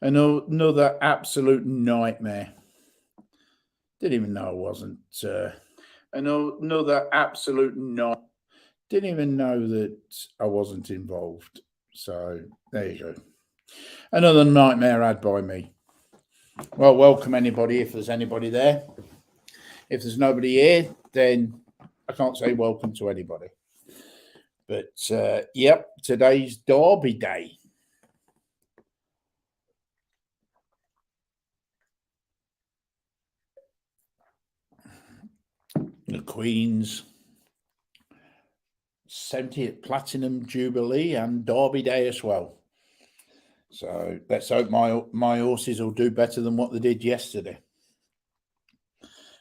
Another absolute nightmare. Didn't even know I wasn't. Another absolute night. Didn't even know that I wasn't involved. So there you go. Another nightmare had by me. Well, welcome anybody if there's anybody there. If there's nobody here, then I can't say welcome to anybody. But yep, today's Derby Day. The Queen's 70th Platinum Jubilee and Derby Day as well. So let's hope my horses will do better than what they did yesterday.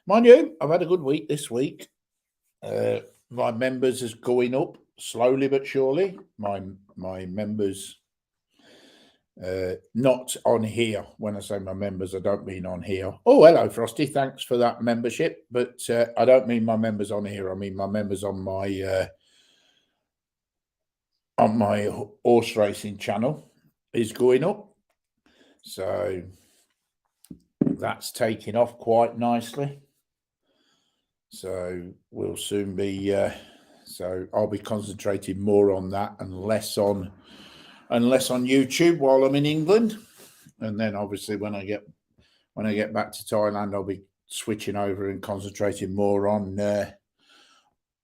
Mind you, I've had a good week this week. My members is going up slowly but surely. My members, not on here. When I say my members, I don't mean on here. Oh, hello, Frosty. Thanks for that membership. But I don't mean my members on here. I mean my members on my horse racing channel is going up. So that's taking off quite nicely. So we'll soon be. So I'll be concentrating more on that and less on YouTube while I'm in England. And then obviously when I get back to Thailand, I'll be switching over and concentrating more on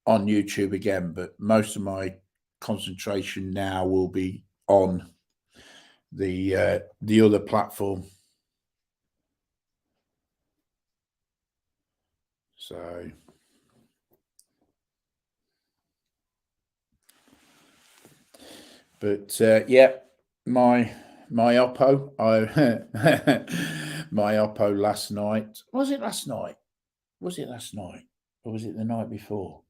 YouTube again. But most of my concentration now will be on the other platform. So but yeah, my Oppo, my Oppo last night. Was it last night? Was it last night? Or was it the night before?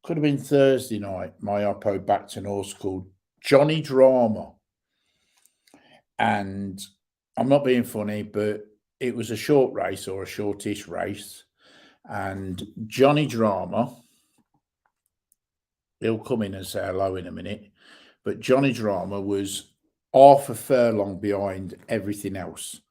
Could have been Thursday night. My Oppo backed an horse called Johnny Drama. And I'm not being funny, but it was a short race or a shortish race. And Johnny Drama, he'll come in and say hello in a minute, but Johnny Drama was half a furlong behind everything else.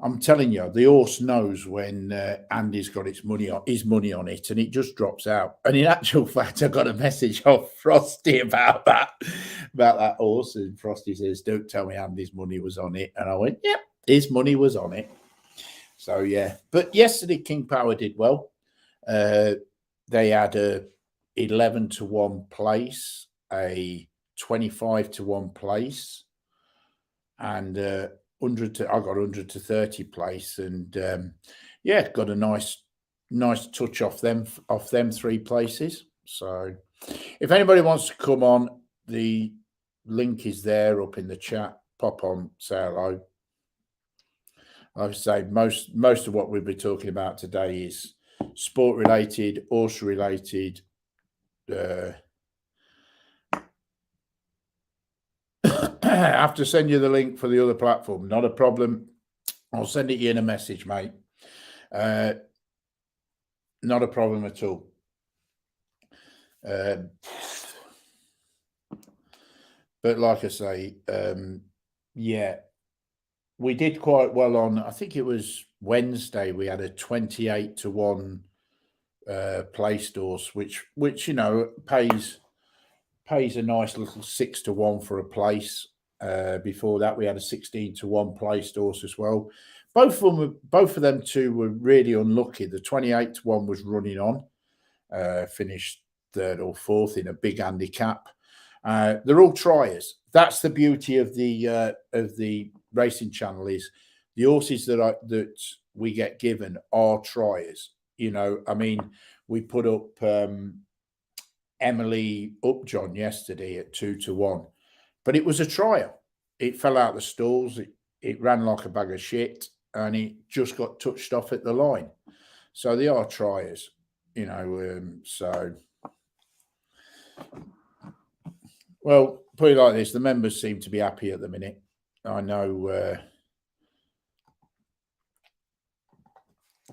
I'm telling you, the horse knows when Andy's got his money on it, and it just drops out. And in actual fact, I got a message off Frosty about that horse, and Frosty says, "Don't tell me Andy's money was on it." And I went, "Yep, his money was on it." So yeah, but yesterday King Power did well. They had a 11-1 place, a 25-1 place, and 100 to I got 100 to 30 place, and yeah, got a nice touch off them 3 places. So if anybody wants to come on, the link is there up in the chat. Pop on, say hello. Like I say, most of what we'll be talking about today is sport related, horse related. I have to send you the link for the other platform. Not a problem. I'll send it you in a message, mate. Not a problem at all. But like I say, yeah, we did quite well on, I think it was Wednesday, we had a 28-1 placed horse, which you know pays a nice little 6-1 for a place. Before that, we had a 16-1 placed horse as well. Both of them two were really unlucky. The 28-1 was running on, finished 3rd or 4th in a big handicap. They're all triers. That's the beauty of the racing channel, is the horses that we get given are triers. You know, I mean, we put up Emily Upjohn yesterday at 2-1, but it was a trial. It fell out the stalls. It ran like a bag of shit, and it just got touched off at the line. So they are triers, you know. So, well, put it like this: the members seem to be happy at the minute. I know.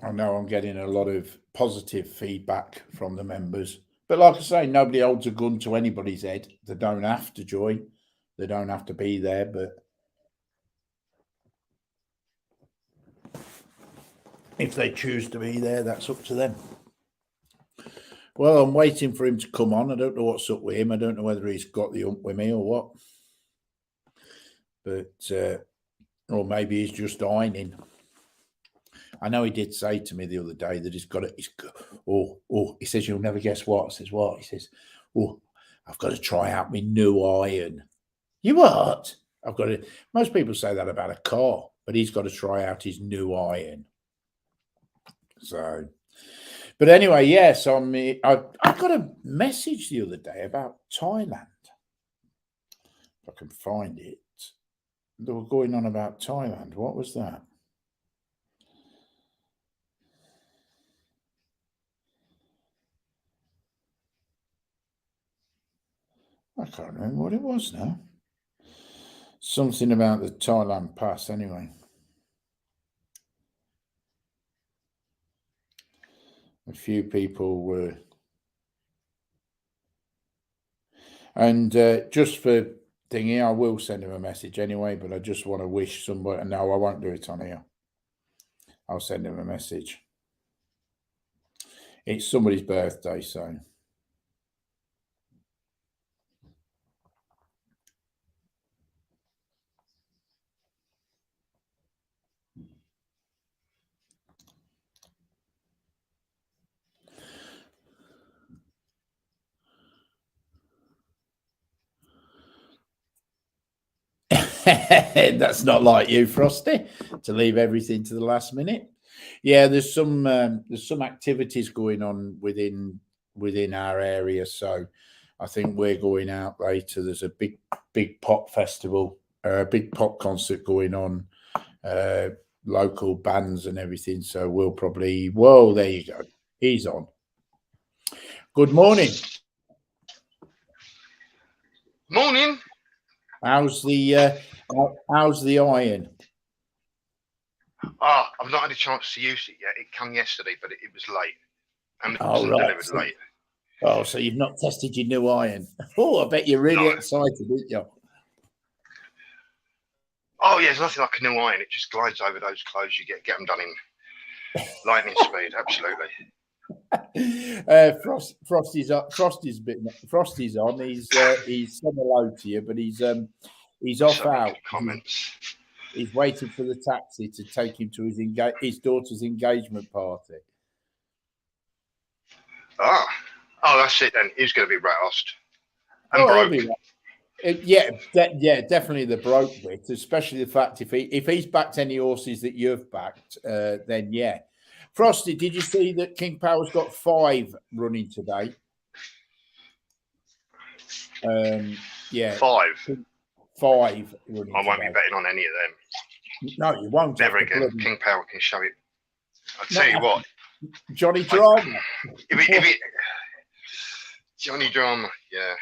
I'm getting a lot of positive feedback from the members. But like I say, nobody holds a gun to anybody's head. They don't have to join. They don't have to be there. But If they choose to be there, that's up to them. Well, I'm waiting for him to come on. I don't know what's up with him. I don't know whether he's got the ump with me or what. But, or maybe he's just ironing. I know he did say to me the other day that he's got it. He says, you'll never guess what. I says, what? He says, I've got to try out my new iron. You what? I've got to. Most people say that about a car, but he's got to try out his new iron. So, but anyway, yes, I got a message the other day about Thailand. If I can find it. They were going on about Thailand. What was that? I can't remember what it was now. Something about the Thailand pass, anyway. A few people were. And just for thingy, I will send him a message anyway, but I just want to wish somebody. No, I won't do it on here. I'll send him a message. It's somebody's birthday, so. That's not like you, Frosty, to leave everything to the last minute. Yeah, there's some activities going on within our area, so I think we're going out later. There's a big pop festival, a big pop concert going on, local bands and everything. So we'll probably. Whoa, there you go. He's on. Good morning. Morning. How's the iron? I've not had a chance to use it yet. It came yesterday, but it was late. And it was delivered late. Oh, so you've not tested your new iron? Oh, I bet you're really excited, aren't you? Oh, yeah, there's nothing like a new iron. It just glides over those clothes. You get them done in lightning speed. Absolutely. Frosty's on. He's said hello to you, but he's off out. Comments. He's waiting for the taxi to take him to his daughter's engagement party. Oh, that's it then. He's going to be roused and broke. Yeah, definitely the broke bit, especially the fact if he's backed any horses that you've backed, then yeah. Frosty, did you see that King Power's got 5 running today? Yeah. 5 running. I won't be betting on any of them. No, you won't. Never again. King Power can show it. I'll tell you what. Johnny Drama. Johnny Drama, yeah.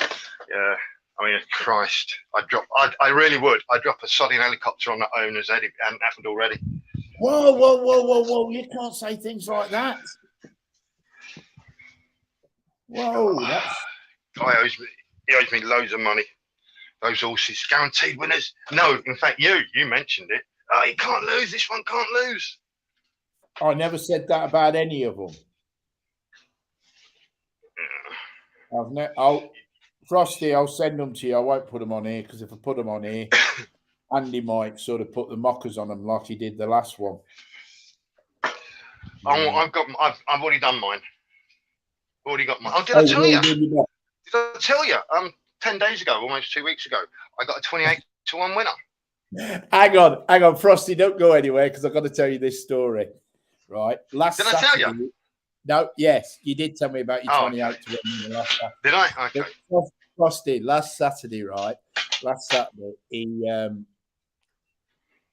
I mean, Christ, I really would. I'd drop a sodding helicopter on the owner's head if it hadn't happened already. Whoa! You can't say things like that. Whoa, guy owes me loads of money. Those horses, guaranteed winners. No, in fact, you mentioned it. You can't lose. This one can't lose. I never said that about any of them. Frosty, I'll send them to you. I won't put them on here because if I put them on here, Andy might sort of put the mockers on them like he did the last one. I've already done mine. Already got mine. Did I tell you? Did I tell you? 10 days ago, almost 2 weeks ago, I got a 28-1 winner. Hang on, Frosty, don't go anywhere because I've got to tell you this story. Right? Did I tell you? No, yes, you did tell me about your 28 to 1 last Saturday. Did I? Okay. Frosty, last Saturday,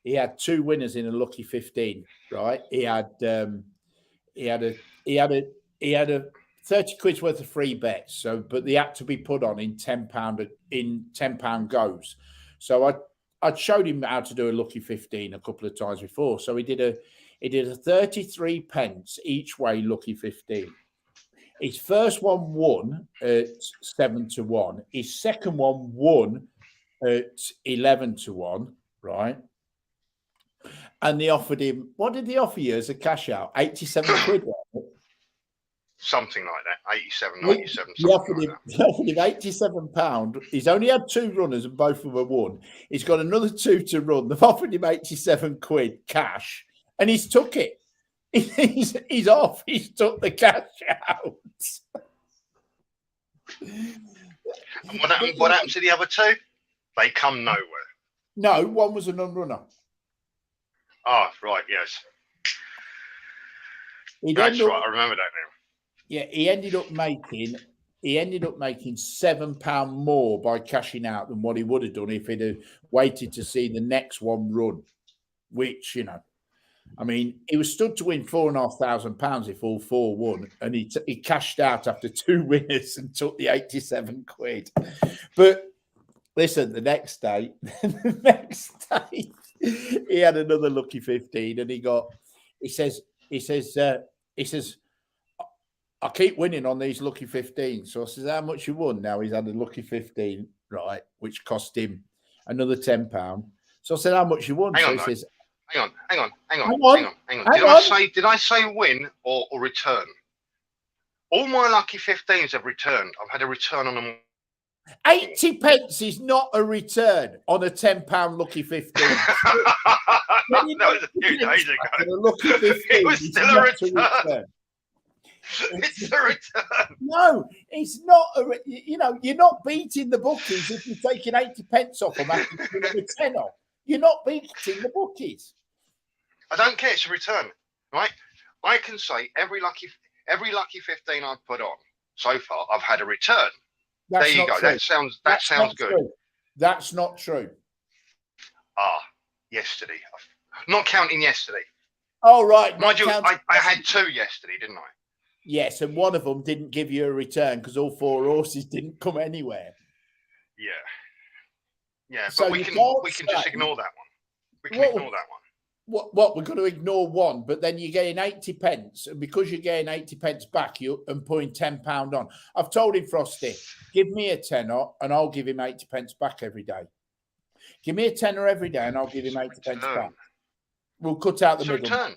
he had 2 winners in a lucky 15, right? He had a 30 quid's worth of free bets. So, but they had to be put on in £10 goes. So I'd showed him how to do a lucky 15 a couple of times before. So he did a 33 pence each way lucky 15. His first one won at 7-1. His second one won at 11-1, right? And they offered him, what did they offer you as a cash out? 87 quid. Something like that. 87, Well, 97, He something offered like him, that. he offered him £87. He's only had 2 runners and both of them won. He's got another 2 to run. They've offered him 87 quid cash and he's took it. He's off. He's took the cash out. And what happened to the other 2? They come nowhere. No, one was a non-runner. Oh, right, yes. That's right. I remember that now. Yeah, he ended up making £7 more by cashing out than what he would have done if he'd have waited to see the next one run. Which, you know, I mean, he was stood to win £4,500 if all 4 won, and he cashed out after 2 winners and took the 87 quid. But listen, the next day, he had another lucky 15, and he says, I keep winning on these lucky 15. So I says, how much you won? Now he's had a lucky 15, right, which cost him another £10. So I said, how much you won? Hang so on, he says, hang on. Hang Did I say win or return? All my lucky 15s have returned. I've had a return on them. 80 pence is not a return on a £10 lucky 15. That was a few days ago. It was still a return. It's a return. No, it's not. You're not beating the bookies if you're taking 80 pence off them after a tenner. You're not beating the bookies. I don't care. It's a return, right? I can say every lucky 15 I've put on so far, I've had a return. That's there you go. True. That sounds good. True. That's not true. Yesterday, not counting yesterday. Oh right. Mind you, I had 2 yesterday, didn't I? Yes, and one of them didn't give you a return because all 4 horses didn't come anywhere. Yeah, so but we can just ignore that one. We can ignore that one. What we're going to ignore one, but then you're getting 80 pence, and because you're getting 80 pence back, and putting £10 on. I've told him, Frosty, give me a tenner, and I'll give him 80 pence back every day. Give me a tenner every day, and I'll give him 80 pence back. We'll cut out the middle. Return.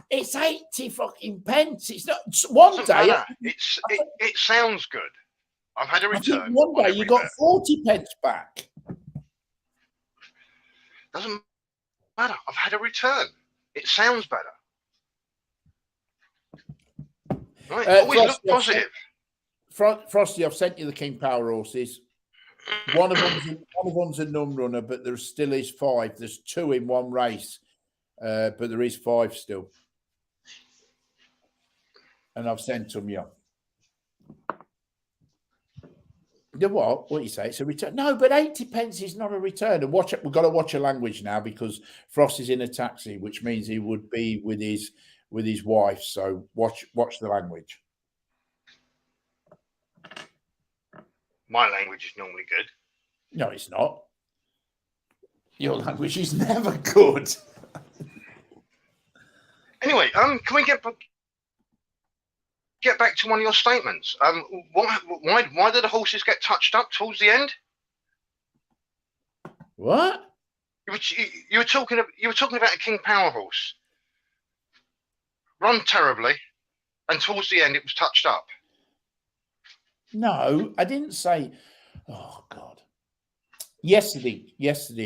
It's 80 fucking pence. It's not one day. It sounds good. I've had a return. One day you got 40 pence back. Doesn't matter. I've had a return. It sounds better. Right. Always look positive. Frosty, I've sent you the King Power horses. One of them's a non-runner, but there still is 5. There's 2 in one race, but there is 5 still. And I've sent them, yeah. The what? What you say? It's a return. No, but 80 pence is not a return. And we've got to watch a language now because Frost is in a taxi, which means he would be with his wife. So watch the language. My language is normally good. No, it's not. Your language is never good. Anyway, can we get back to one of your statements? Why did the horses get touched up towards the end? What? You were talking about a King Power horse run terribly, and towards the end it was touched up. No, I didn't say. Oh God! Yesterday,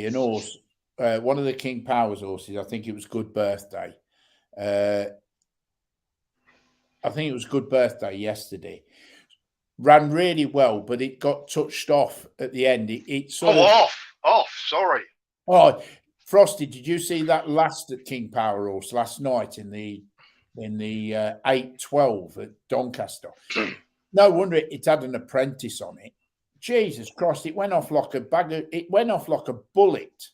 an horse, one of the King Power's horses. I think it was Good Birthday. I think it was Good Birthday yesterday. Ran really well, but it got touched off at the end. It sort of off. Sorry. Oh, Frosty, did you see that last at King Power horse last night in the 8-12 at Doncaster? No wonder it had an apprentice on it. Jesus Christ! It went off like a bullet.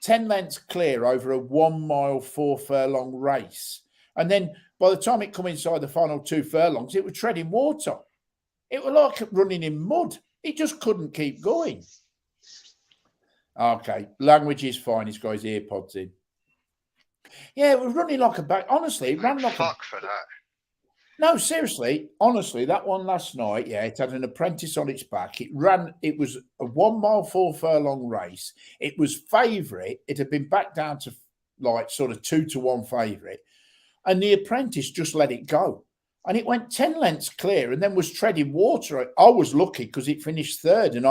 10 lengths clear over a 1 mile 4 furlong race, and then by the time it come inside the final 2 furlongs, it was treading water. It was like running in mud. It just couldn't keep going. Okay, language is fine. He's got his ear pods in. Yeah, it was running like a back. Honestly, it ran like fuck for that. No, seriously, honestly, that one last night, yeah, it had an apprentice on its back. It ran, it was a 1 mile, 4 furlong race. It was favourite. It had been back down to like sort of 2-1 favourite. And the apprentice just let it go. And it went 10 lengths clear and then was treading water. I was lucky because it finished third and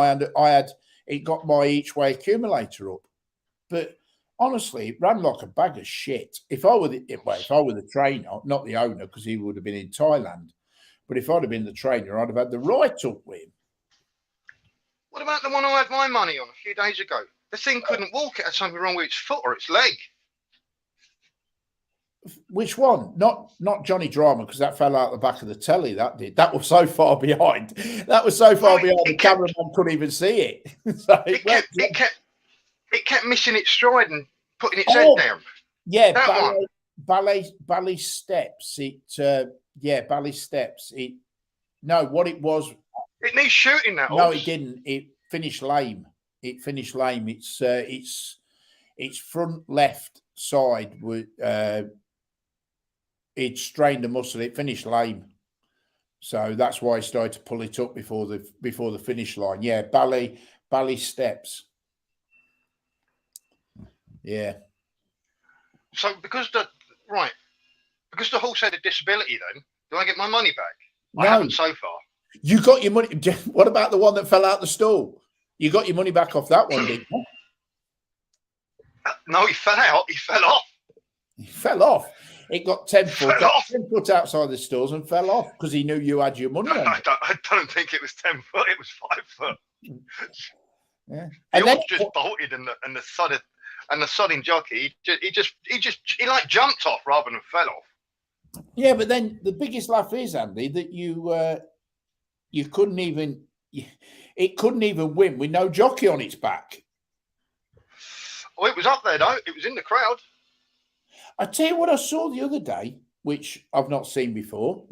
it got my each way accumulator up. But honestly, it ran like a bag of shit. If I were the trainer, not the owner, because he would have been in Thailand, but if I'd have been the trainer, I'd have had the right up with him. What about the one I had my money on a few days ago? The thing couldn't walk. It had something wrong with its foot or its leg. Which one? Not Johnny Drama, because that fell out the back of the telly. That did. That was so far behind. That was so far behind the cameraman couldn't even see it. So it kept missing its stride and putting its head down. Yeah, ballet steps. Ballet steps. What it was. It needs shooting that. No, it didn't. It finished lame. Its front left side was it strained a muscle. It finished lame, so that's why I started to pull it up before the finish line. Yeah, ballet steps. Yeah. So because the horse had a disability, then do I get my money back? No. I haven't so far. You got your money. What about the one that fell out the stall? You got your money back off that one, didn't you? No, he fell out. He fell off. He fell off. It got 10 foot outside the stalls and fell off because he knew you had your money on it. I don't think it was 10 foot. It was 5 foot. Yeah. The horse just bolted and the sodding jockey, he like jumped off rather than fell off. Yeah, but then the biggest laugh is, Andy, that you couldn't even, it couldn't even win with no jockey on its back. Oh, it was up there though. It was in the crowd. I tell you what I saw the other day, which I've not seen before,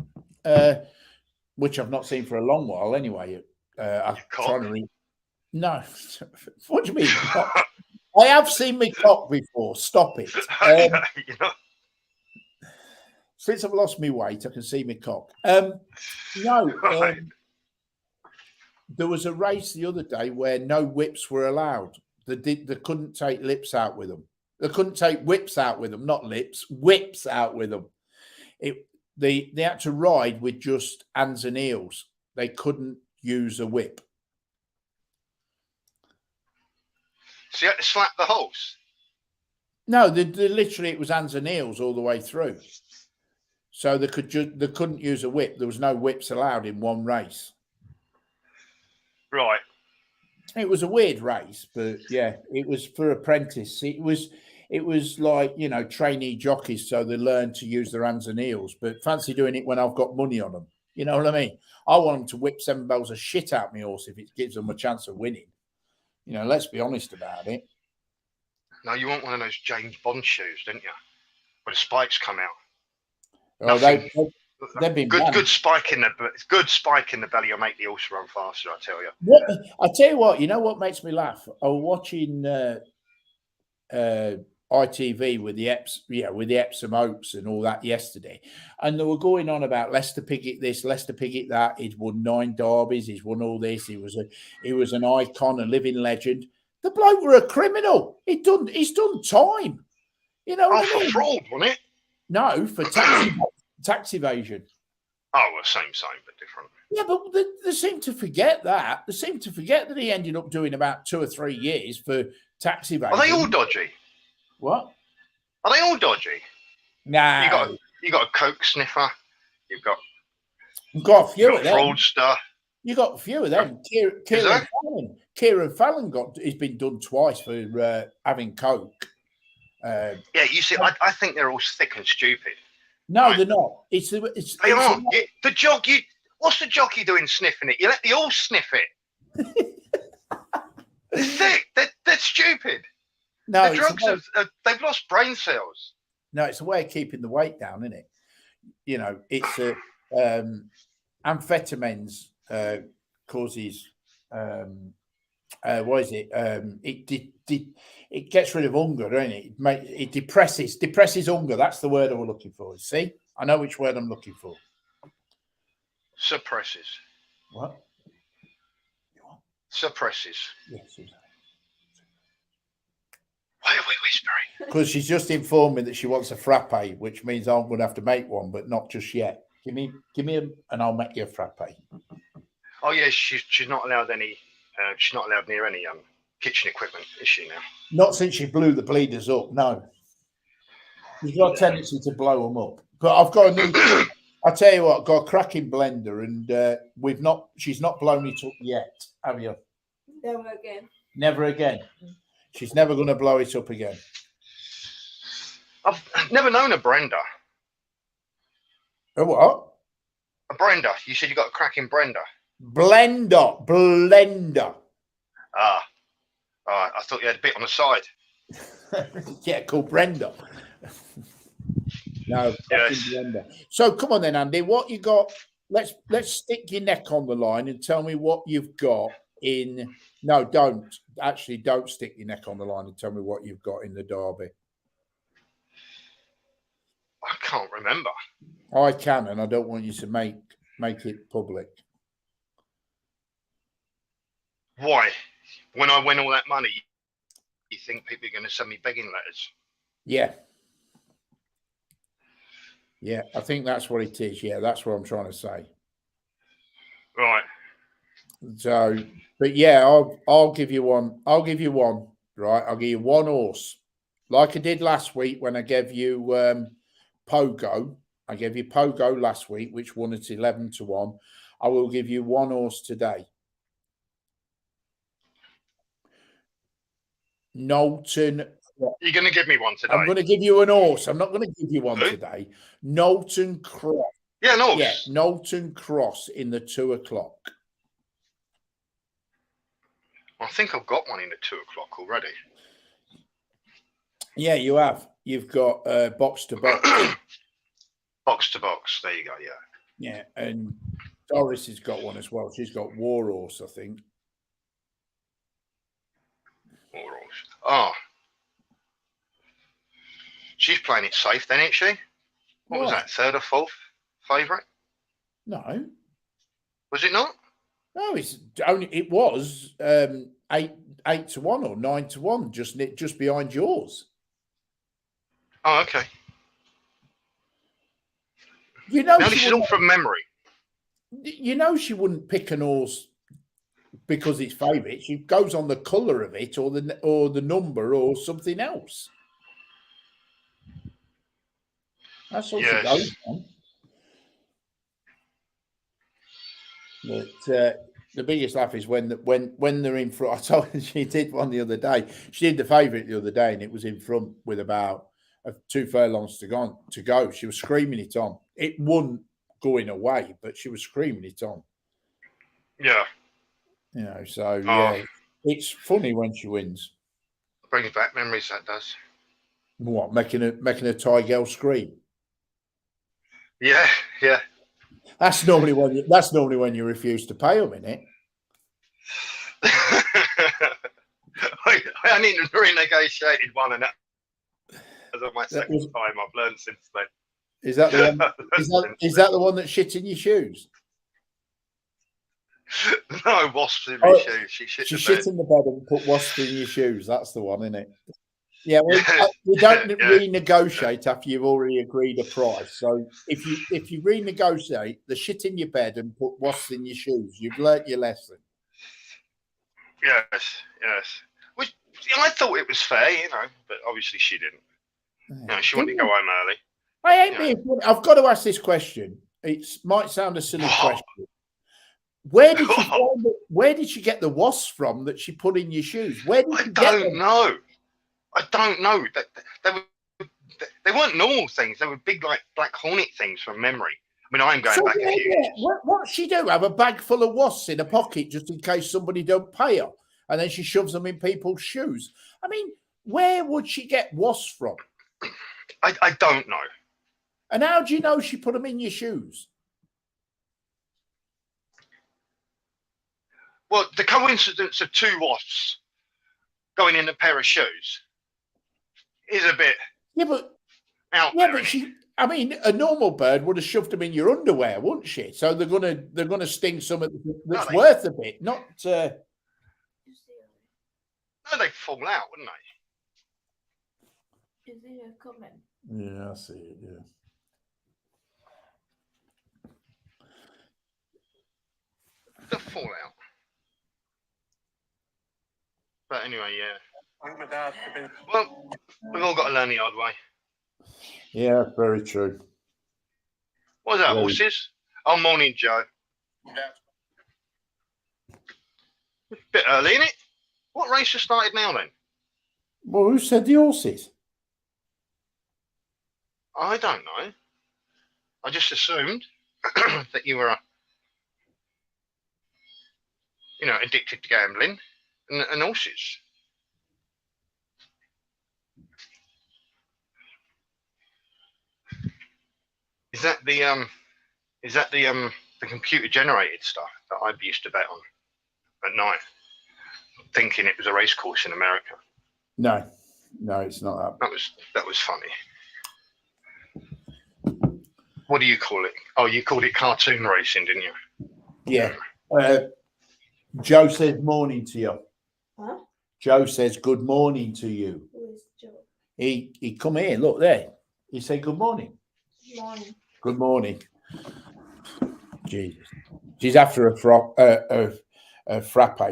which I've not seen for a long while anyway. I'm trying to read. No, what do you mean? I have seen me cock before. Stop it. Since I've lost my weight, I can see me cock. There was a race the other day where no whips were allowed. They couldn't take lips out with them. They couldn't take whips out with them, not lips, whips out with them. They had to ride with just hands and heels. They couldn't use a whip. So you had to slap the horse? No, they literally, it was hands and heels all the way through. So they couldn't use a whip. There was no whips allowed in one race. Right. It was a weird race, but yeah, it was for apprentice. It was like, trainee jockeys, so they learn to use their hands and heels. But fancy doing it when I've got money on them. You know what I mean? I want them to whip 7 bells of shit out my horse if it gives them a chance of winning. Let's be honest about it. No, you want one of those James Bond shoes, didn't you? Where the spikes come out. Oh, they've been good spike in the belly. Will make the horse run faster. I tell you. I tell you what. You know what makes me laugh? I was watching ITV with the Epsom Oaks and all that yesterday, and they were going on about Lester Piggott this, Lester Piggott that. He's won 9 derbies. He's won all this. He was an icon, a living legend. The bloke were a criminal. He's done time. You know what I mean? For fraud, wasn't it? No, for tax evasion. Oh, well, same, but different. Yeah, but they seem to forget that. They seem to forget that he ended up doing about 2 or 3 years for tax evasion. Are they all dodgy? What? Are they all dodgy? Nah. You got a coke sniffer. You've got a few of them. Fraudster. You got a few of them. Kieran Fallon he's been done twice for having coke. Yeah, you see, I think they're all thick and stupid. No, right? They're not. They aren't. The jockey. What's the jockey doing sniffing it? You let the horse sniff it. They're thick. They're stupid. No, the drugs they've lost brain cells. No, it's a way of keeping the weight down, isn't it? It's amphetamines causes what is it? It gets rid of hunger, doesn't it? It depresses hunger. That's the word I was looking for. See, I know which word I'm looking for. Suppresses. What? Suppresses. Yes, Suzanne. Why are we whispering? Because she's just informed me that she wants a frappe, which means I'm going to have to make one, but not just yet. Give me, and I'll make you a frappe. Oh yeah, she's not allowed any. She's not allowed near any kitchen equipment, is she now? Not since she blew the bleeders up. No, she's got a tendency to blow them up. But I've got a new. I tell you what, I've got a cracking blender, and she's not blown it up yet, have you? Never again. Never again. She's never going to blow it up again. I've never known a Brenda. A what? A Brenda. You said you got a cracking Brenda. Blender. Ah, I thought you had a bit on the side. Yeah, called Brenda. No, Yes. Blender. So come on then, Andy. What you got? Let's stick your neck on the line and tell me what you've got in. No, don't stick your neck on the line and tell me what you've got in the derby. I can't remember. I can, and I don't want you to make it public. Why? When I win all that money, you think people are going to send me begging letters? Yeah. Yeah, I think that's what it is. Yeah, that's what I'm trying to say. Right. So, but yeah, I'll give you one. I'll give you one. Right, I'll give you one horse, like I did last week when I gave you Pogo. I gave you Pogo last week, which won at 11-1. I will give you one horse today. Knowlton. You're going to give me one today? I'm going to give you an horse. I'm not going to give you one today. Knowlton Cross. Yeah, an horse. Yeah, Knowlton Cross in the 2 o'clock. I think I've got one in the 2 o'clock already. Yeah, you have. You've got box to box. Box to box. There you go. Yeah. Yeah, and Doris has got one as well. She's got War Horse, I think. War horse. Oh. She's playing it safe then, isn't she? What was that? Third or fourth favourite? No. Was it not? No, it was 8-1 or 9-1, just behind yours. Oh, okay. You know, now this is all from memory. You know, she wouldn't pick an horse because it's favourite. She goes on the colour of it, or the number, or something else. That's all she goes on. But the biggest laugh is when they're in front. I told her she did one the other day. She did the favourite the other day, and it was in front with about 2 furlongs to go. She was screaming it on. It wasn't going away, but she was screaming it on. Yeah. You know, so yeah, it's funny when she wins. Brings back memories, that does. What, making a Thai girl scream? Yeah, yeah. That's normally when you refuse to pay them, isn't it? I need to renegotiated one, and that was my second time. I've learned since then. Is that the one? Is that the one that shit in your shoes? No, wasps in my shoes. She shit in the bed and put wasps in your shoes. That's the one, isn't it? Yeah, well, you don't renegotiate after you've already agreed a price. So if you renegotiate the shit in your bed and put wasps in your shoes, you've learnt your lesson. Yes. Which I thought it was fair, but obviously she didn't. She wanted to go home early. I ain't being funny. I've got to ask this question. It might sound a silly question. Where did she get the wasps from that she put in your shoes? Where did you get them? I don't know. They weren't normal things. They were big, like black hornet things from memory. I mean, I'm going back a few years. What's she do? Have a bag full of wasps in a pocket just in case somebody don't pay her, and then she shoves them in people's shoes. I mean, where would she get wasps from? I don't know. And how do you know she put them in your shoes? Well, the coincidence of 2 wasps going in a pair of shoes is a bit out there. But I mean, a normal bird would have shoved them in your underwear, wouldn't she? So they're gonna sting something that's worth a bit, not. No, they fall out, wouldn't they? Is there a comment? Yeah, I see it. Yeah. They'll fall out. But anyway, yeah. Well, we've all got to learn the hard way. Yeah, very true. What's that, horses? Oh, morning, Joe. Bit early, isn't it? What race has started now, then? Well, who said the horses? I don't know. I just assumed that you were, addicted to gambling and horses. Is that the computer generated stuff that I used to bet on at night, thinking it was a race course in America? No, it's not that. That was funny. What do you call it? Oh, you called it cartoon racing, didn't you? Yeah. Joe says morning to you. Huh? Joe says good morning to you. Who is Joe? He come here. Look there. He said good morning. Morning. Good morning. Jesus. She's after a frappe,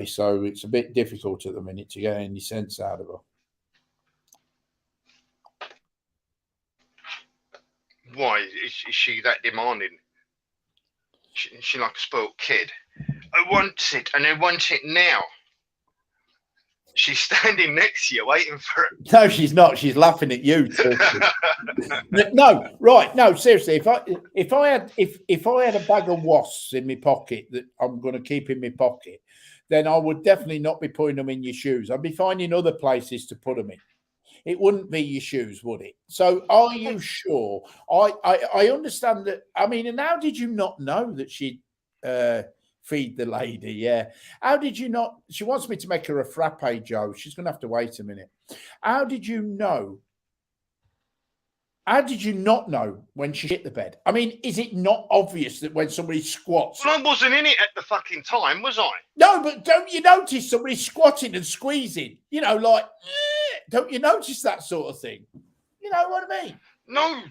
so it's a bit difficult at the minute to get any sense out of her. Why is she that demanding? Is she like a spoiled kid? I want it, and I want it now. She's standing next to you, waiting for it. No, she's not. She's laughing at you. No, right? No, seriously. If I had a bag of wasps in my pocket that I'm going to keep in my pocket, then I would definitely not be putting them in your shoes. I'd be finding other places to put them in. It wouldn't be your shoes, would it? So, are you sure? I understand that. I mean, and how did you not know that she'd feed the lady? Yeah. How did you not? She wants me to make her a frappe, Joe. She's going to have to wait a minute. How did you know? How did you not know when she hit the bed? I mean, is it not obvious that when somebody squats? Well, I wasn't in it at the fucking time, was I? No, but don't you notice somebody squatting and squeezing? You know, like, don't you notice that sort of thing? You know what I mean? No.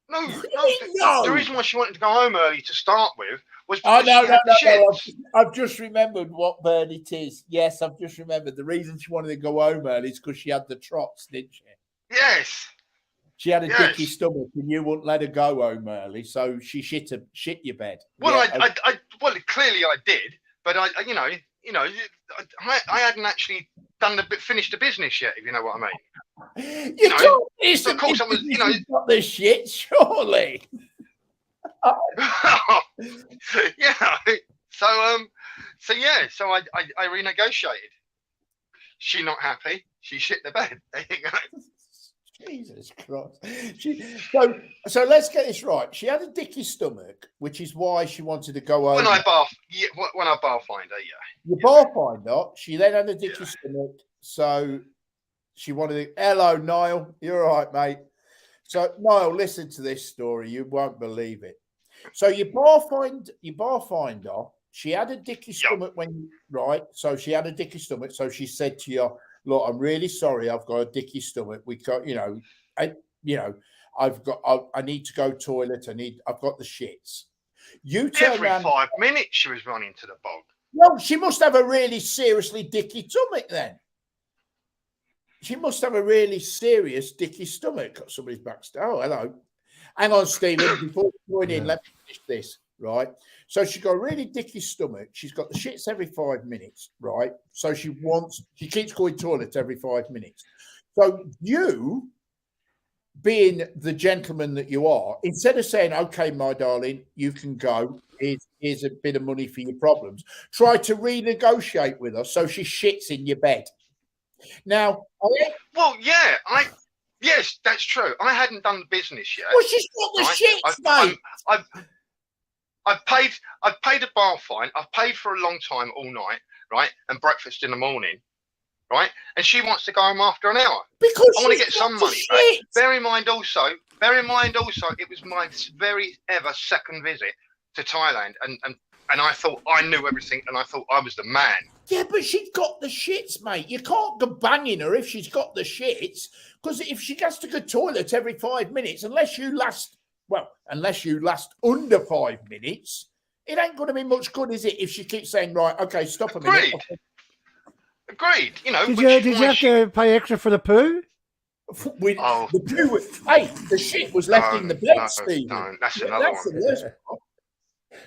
The reason why she wanted to go home early to start with was because no. I've just remembered what bird it is. Yes, I've just remembered. The reason she wanted to go home early is because she had the trots, didn't she? Yes. She had a dicky stomach, and you wouldn't let her go home early, so she shit your bed. Well, well, clearly I did, but I hadn't actually finished the business yet, if you know what I mean. Of course, I was, got the shit, surely. Yeah. So I renegotiated. She not happy. She shit the bed. There you go. Jesus Christ. So let's get this right. She had a dicky stomach, which is why she wanted to go home. When I bar find her, yeah. You bar find her. She then had a dicky stomach, so she wanted to. Hello, Niall. You're all right, mate. So Niall, listen to this story. You won't believe it. So you bar find her. She had a dicky stomach So she had a dicky stomach. So she said to you, look, I'm really sorry. I've got a dicky stomach. We got, I need to go toilet. I've got the shits. You turn every around, 5 minutes she was running to the bog. Well, she must have a really seriously dicky stomach then. She must have a really serious dicky stomach. Got somebody's backstage. Oh, hello. Hang on, Stephen. Before you join in, let me finish this, right? So she's got a really dicky stomach. She's got the shits every 5 minutes, right? So she keeps going toilet every 5 minutes. So you, being the gentleman that you are, instead of saying, okay, my darling, you can go, here's a bit of money for your problems, try to renegotiate with her so she shits in your bed. Now, yes, that's true. I hadn't done the business yet. Well, she's got the shits, mate. I've paid a bar fine. I've paid for a long time all night, right? And breakfast in the morning, right? And she wants to go home after an hour. Because I want to get some money back. Bear in mind also, bear in mind also, it was my very ever second visit to Thailand, and I thought I knew everything, and I thought I was the man. Yeah, but she's got the shits, mate. You can't go banging her if she's got the shits, because if she has to go toilet every 5 minutes, unless you last under 5 minutes, it ain't going to be much good, is it? If she keeps saying, right, okay, stop a minute. Agreed. You know, Did you have to pay extra for the poo? The poo, hey, the shit was left in the bed, Steve. No, that's another one. The worst part.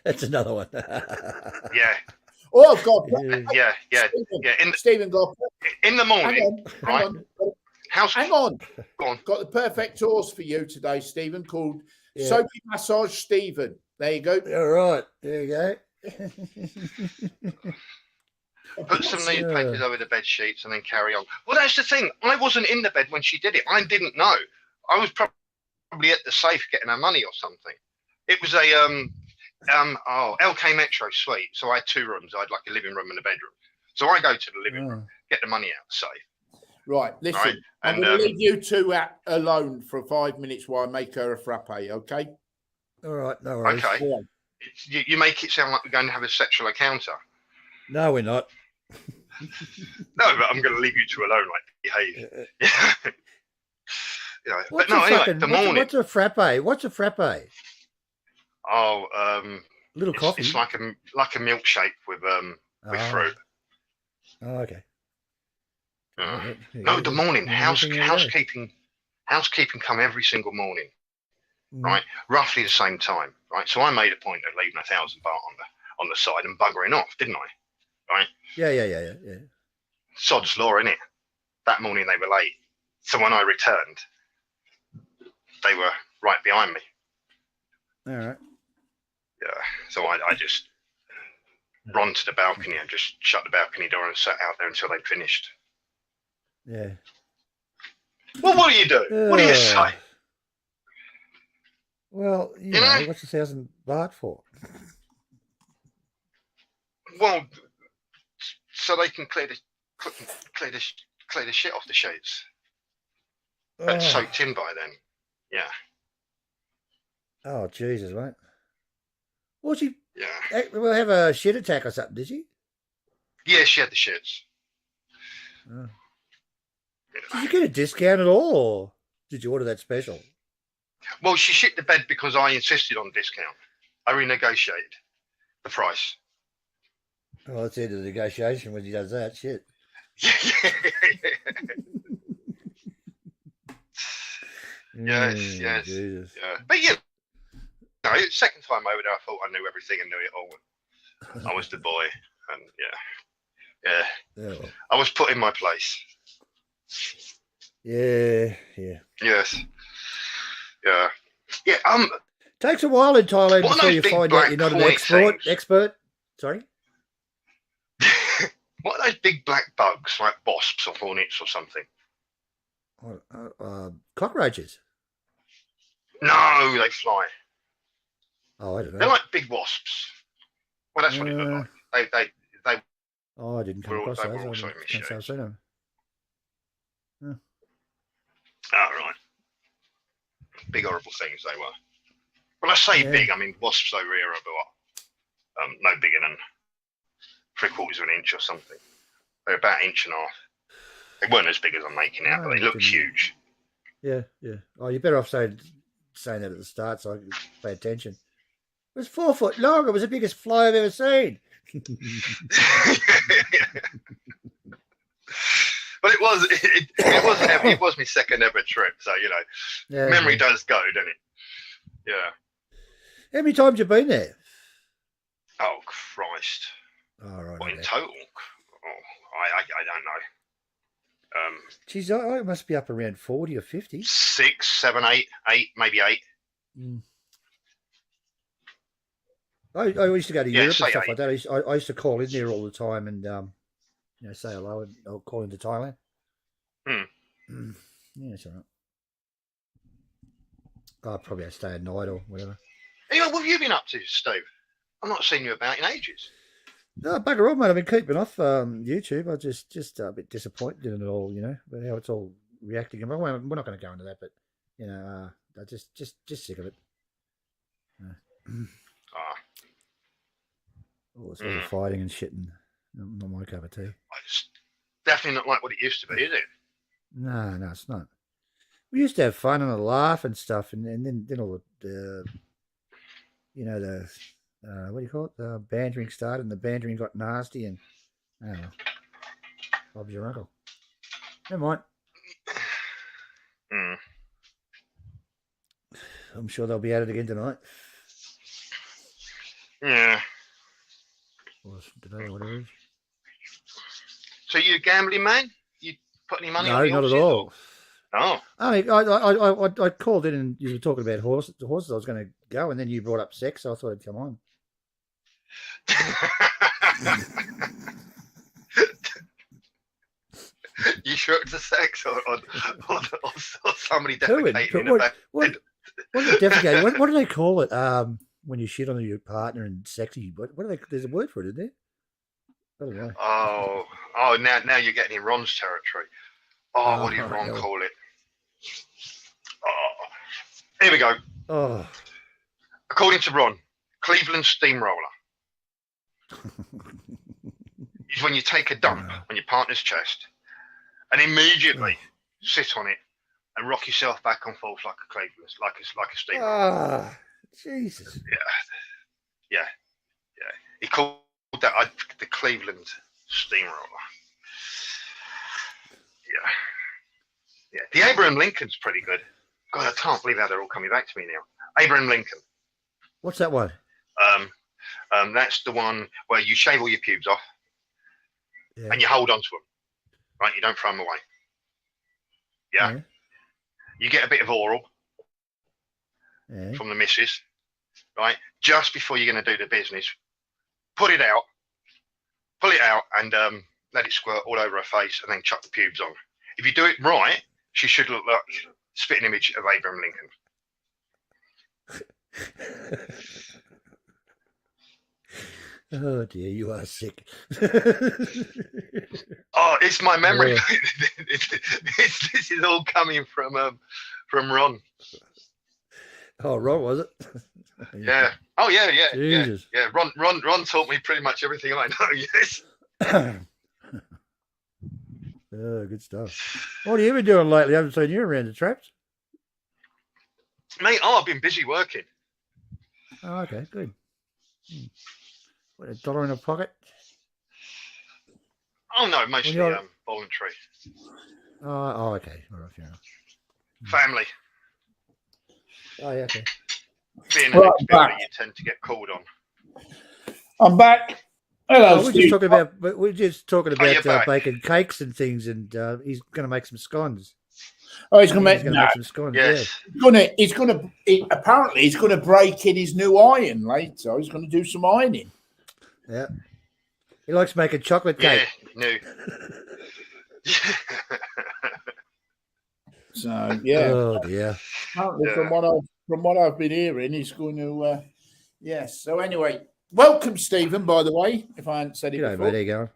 That's another one. Yeah. Oh God! Yeah. Stephen, go in the morning, right? Hang on. Go on. Got the perfect horse for you today, Stephen. Called Soapy Massage Stephen. There you go. All right. There you go. Put some newspapers over the bed sheets and then carry on. Well, that's the thing. I wasn't in the bed when she did it. I didn't know. I was probably at the safe getting her money or something. It was a LK Metro suite. So I had 2 rooms. I had like a living room and a bedroom. So I go to the living room, get the money out of the safe. Right. Listen, right? I'm going to leave you two alone for 5 minutes while I make her a frappe. Okay. All right. No worries. Okay. You make it sound like we're going to have a sexual encounter. No, we're not. No, but I'm going to leave you two alone. Like, behave. But no, anyway, the morning. What's a frappe? What's a frappe? Oh, little coffee. It's like a milkshake with fruit. Oh, okay. No, the morning housekeeping come every single morning, right? Roughly the same time, right? So I made a point of leaving 1,000 baht on the side and buggering off, didn't I? Right? Yeah. Sod's law, innit? That morning they were late, so when I returned, they were right behind me. All right. Yeah. So I just run to the balcony and just shut the balcony door and sat out there until they'd finished. Yeah. Well, what do you do? What do you say? Well, you know, what's 1,000 baht for? Well, so they can clear the shit off the sheets. It's soaked in by then. Yeah. Oh Jesus, mate. Well, she have a shit attack or something, did she? Yeah, she had the shits. Oh. Did you get a discount at all, or did you order that special? Well, she shit the bed because I insisted on discount. I renegotiated the price. Oh, that's the end of the negotiation when he does that. Shit. Yes. Jesus. Yeah. But second time over there, I thought I knew everything and knew it all. I was the boy, and well. I was put in my place. Yeah. Yes. Yeah. Takes a while in Thailand before you find out you're not an expert. Sorry? What are those big black bugs, like wasps or hornets or something? Cockroaches? No, they fly. Oh, I don't know. They're like big wasps. Well, that's what it looked like. They I didn't come across those. I can't say I've seen them. Oh, right. Big horrible things they were. When I say big, I mean wasps over here are about no bigger than 3/4 of an inch or something. They're about 1.5 inches. They weren't as big as I'm making out, but they looked huge. Yeah. Oh, you're better off saying that at the start so I can pay attention. It was 4 foot long. It was the biggest fly I've ever seen. But it was my second ever trip, so memory does go, doesn't it? Yeah. How many times have you been there? Oh Christ! Oh, right. What in total? Oh, I don't know. Geez, I must be up around 40 or 50. 6, 7, 8, maybe 8. I used to go to Europe and stuff 8. like that. I used to call in there all the time and say hello, and I'll call into Thailand. Yeah, it's all right. I'll probably stay at night or whatever. Anyway, what have you been up to, Steve? I've not seen you about in ages. No, bugger all, mate. I've been keeping off YouTube. I just a bit disappointed in it all, but how it's all reacting. We're not going to go into that, but I just sick of it. Ah, All this sort of fighting and shit, and not my cup of tea. it's definitely not like what it used to be, is it? No, it's not. We used to have fun and a laugh and stuff, and then all the what do you call it? The bantering started, and the bantering got nasty, and I don't know. Bob's your uncle. Never mind. Mm. I'm sure they'll be at it again tonight. Yeah. Or today, or whatever it is. So you a gambling man? You put any money on No, the not at horses, all. or- I called in and you were talking about horses. I was going to go, and then you brought up sex, so I thought I'd come on. Oh. You sure it's a sex or somebody Who would? defecating in What, a bed? what is defecating? What do they call it? When you shit on your partner and sexy, what do they? There's a word for it, isn't there? I don't know. Oh, now you're getting in Ron's territory. Oh, what did Ron hell. call it? Oh, here we go. Oh, According to Ron, Cleveland steamroller is when you take a dump on your partner's chest and immediately sit on it and rock yourself back and forth like a Cleveland, like a steamroller. ah, Jesus. Yeah. He called that the Cleveland steamroller. Yeah. The Abraham Lincoln's pretty good. God, I can't believe how they're all coming back to me now. Abraham Lincoln. What's that one? That's the one where you shave all your pubes off Yeah. and you hold on to them. Right? You don't throw them away. Yeah. You get a bit of oral Yeah. from the missus, right? Just before you're going to do the business, pull it out, and let it squirt all over her face, and then chuck the pubes on. If you do it right, she should look like a spitting image of Abraham Lincoln. Oh dear, you are sick. Oh, it's my memory. Yeah. This is all coming from Ron. Oh, Ron, was it? Yeah. Oh yeah. Jesus. Yeah. Ron taught me pretty much everything I know. Yes. Oh, good stuff. What have you been doing lately? I haven't seen you around the traps. Mate, I've been busy working. Oh, okay, good. What, $1 in a pocket? Oh no, mostly you're- voluntary. Oh, okay. All right, fair enough. Family. Oh, yeah, okay. Being Right, an ex-builder, back. you tend to get called on. I'm back. Hello, Oh, Steve. we're just talking you're about back. baking cakes and things, and he's going to make some scones. Oh, he's going He's to going to make some scones. Yes. apparently he's going to break in his new iron later. He's going to do some ironing. Yeah. He likes making chocolate cake. Yeah. No. So yeah, Oh dear. apparently Yeah. from what I've been hearing, he's going to. Yes. So anyway, welcome, Stephen. By the way, if I hadn't said it G'day, before. mate. How you going?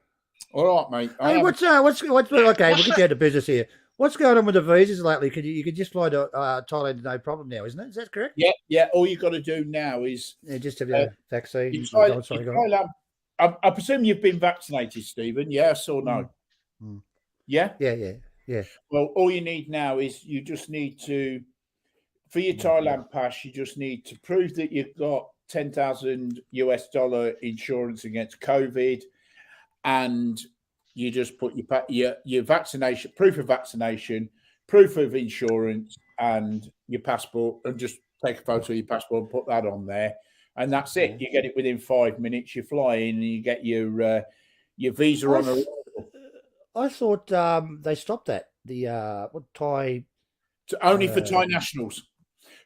All right, mate. I Hey, am- what's okay? We'll get down to business here. What's going on with the visas lately? You could just fly to Thailand no problem now, isn't it? Is that correct? Yeah. All you got to do now is Yeah, just have your vaccine. in Oh, sorry, go on. Thailand. I presume you've been vaccinated, Stephen. Yes or no? Mm. Yeah. Yeah. Well, all you need now is you just need to, for your Thailand pass, you just need to prove that you've got $10,000 insurance against COVID, and you just put your vaccination, proof of vaccination, proof of insurance, and your passport, and just take a photo of your passport and put that on there, and that's it. You get it within 5 minutes. You fly in and you get your visa on a. I thought they stopped that. The Thai. Only for Thai nationals.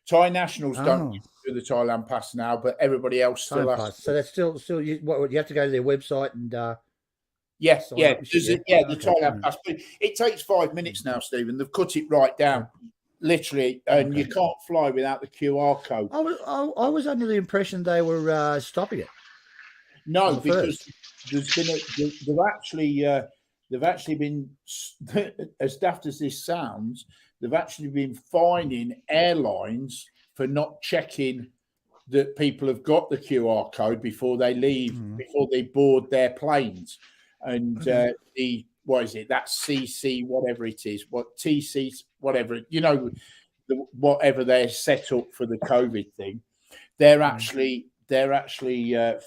Thai nationals don't Oh. do the Thailand pass now, but everybody else still Time has. pass. So that's still you have to go to their website and Yes, sign yeah, up and shit, the Okay. Thailand pass. But it takes 5 minutes now, Stephen. They've cut it right down, literally, and you can't fly without the QR code. I was under the impression they were stopping it. No, on the because there's been they've actually been, as daft as this sounds, they've actually been fining airlines for not checking that people have got the QR code before they leave, before they board their planes. And the what is it? That's CC, whatever it is, what TC, whatever, whatever they're set up for the COVID thing. They're actually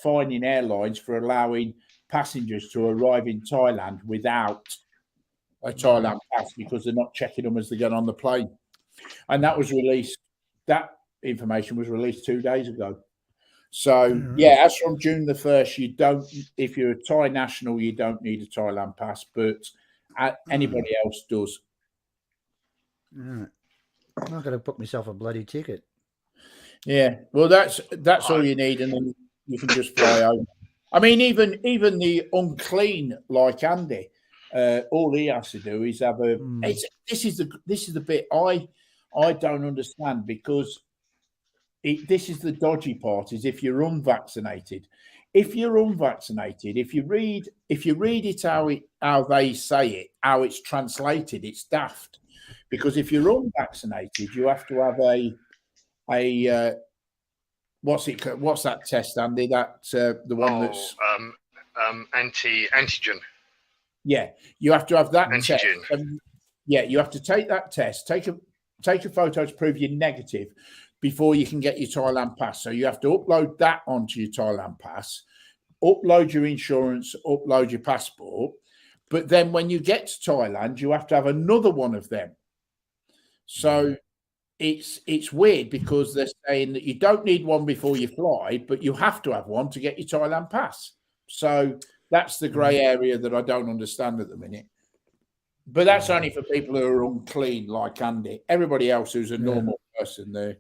fining airlines for allowing passengers to arrive in Thailand without a Thailand pass because they're not checking them as they get on the plane. And that was released. That information was released 2 days ago. So yeah, as from June the 1st, you don't. If you're a Thai national, you don't need a Thailand pass, but anybody else does. I'm not going to book myself a bloody ticket. Yeah, well, that's all you need, and then you can just fly over. I mean, even the unclean like Andy, all he has to do is have a. This is the bit I don't understand, because this is the dodgy part. Is if you're unvaccinated. If you're unvaccinated, if you read it how they say it, how it's translated, it's daft. Because if you're unvaccinated, you have to have a what's that test, Andy? That the one that's antigen. Yeah, you have to have that antigen. Test. Yeah, you have to take that test, take a photo to prove you're negative before you can get your Thailand pass. So you have to upload that onto your Thailand pass, upload your insurance, upload your passport. But then when you get to Thailand, you have to have another one of them. So it's weird, because they're saying that you don't need one before you fly, but you have to have one to get your Thailand pass. So that's the grey area that I don't understand at the minute. But that's only for people who are unclean, like Andy. Everybody else who's a normal person there.